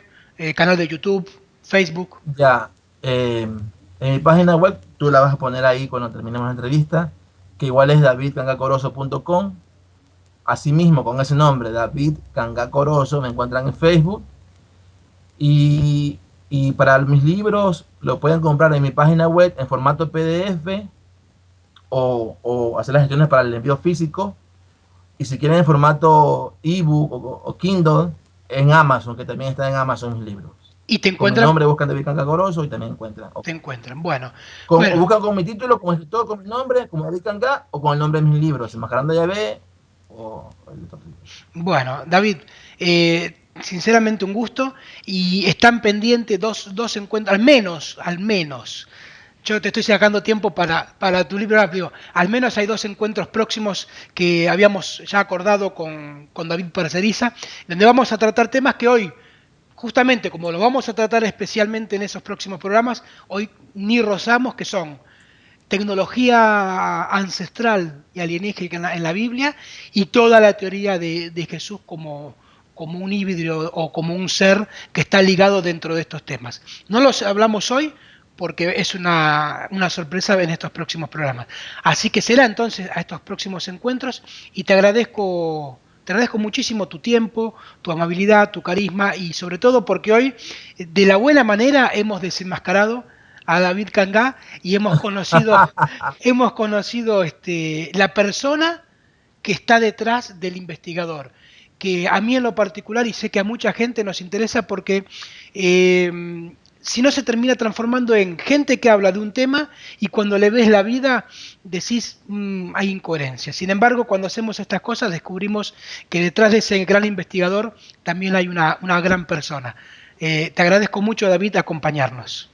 canal de YouTube, Facebook? Ya, en mi página web, tú la vas a poner ahí cuando terminemos la entrevista, que igual es davidcangacoroso.com. Asimismo, con ese nombre, David Cangacoroso, me encuentran en Facebook. Y, y para mis libros lo pueden comprar en mi página web en formato PDF o hacer las gestiones para el envío físico. Y si quieren en formato ebook o Kindle, en Amazon, que también está en Amazon mis libros. Y te Con mi encuentran, nombre buscan David Cangacoroso y también encuentran. te encuentran. Bueno, O bueno, buscan con mi título, como escritor, con mi nombre, como David Cangá, o con el nombre de mis libros, Enmascarando Yahvé o el otro libro. bueno, David, sinceramente un gusto y están pendientes dos encuentros, al menos. Yo te estoy sacando tiempo para tu libro, digo, al menos hay dos encuentros próximos que habíamos ya acordado con David Parceriza, donde vamos a tratar temas que hoy, justamente como lo vamos a tratar especialmente en esos próximos programas, hoy ni rozamos, que son tecnología ancestral y alienígena en la Biblia y toda la teoría de Jesús como un híbrido o como un ser que está ligado dentro de estos temas. No los hablamos hoy porque es una sorpresa en estos próximos programas. Así que será entonces a estos próximos encuentros y te agradezco muchísimo tu tiempo, tu amabilidad, tu carisma y sobre todo porque hoy de la buena manera hemos desenmascarado a David Cangá y hemos conocido la persona que está detrás del investigador, que a mí en lo particular y sé que a mucha gente nos interesa porque si no se termina transformando en gente que habla de un tema y cuando le ves la vida decís hay incoherencia. Sin embargo, cuando hacemos estas cosas descubrimos que detrás de ese gran investigador también hay una gran persona. Te agradezco mucho, David, acompañarnos.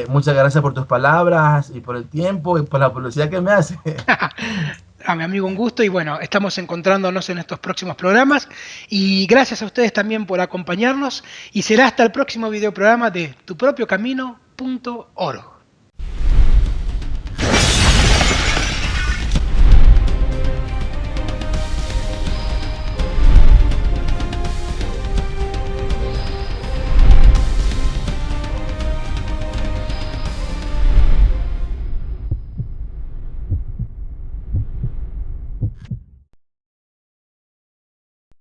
Muchas gracias por tus palabras y por el tiempo y por la publicidad que me hace. A mi amigo un gusto y bueno, estamos encontrándonos en estos próximos programas y gracias a ustedes también por acompañarnos y será hasta el próximo video programa de Tu Propio Camino.oro.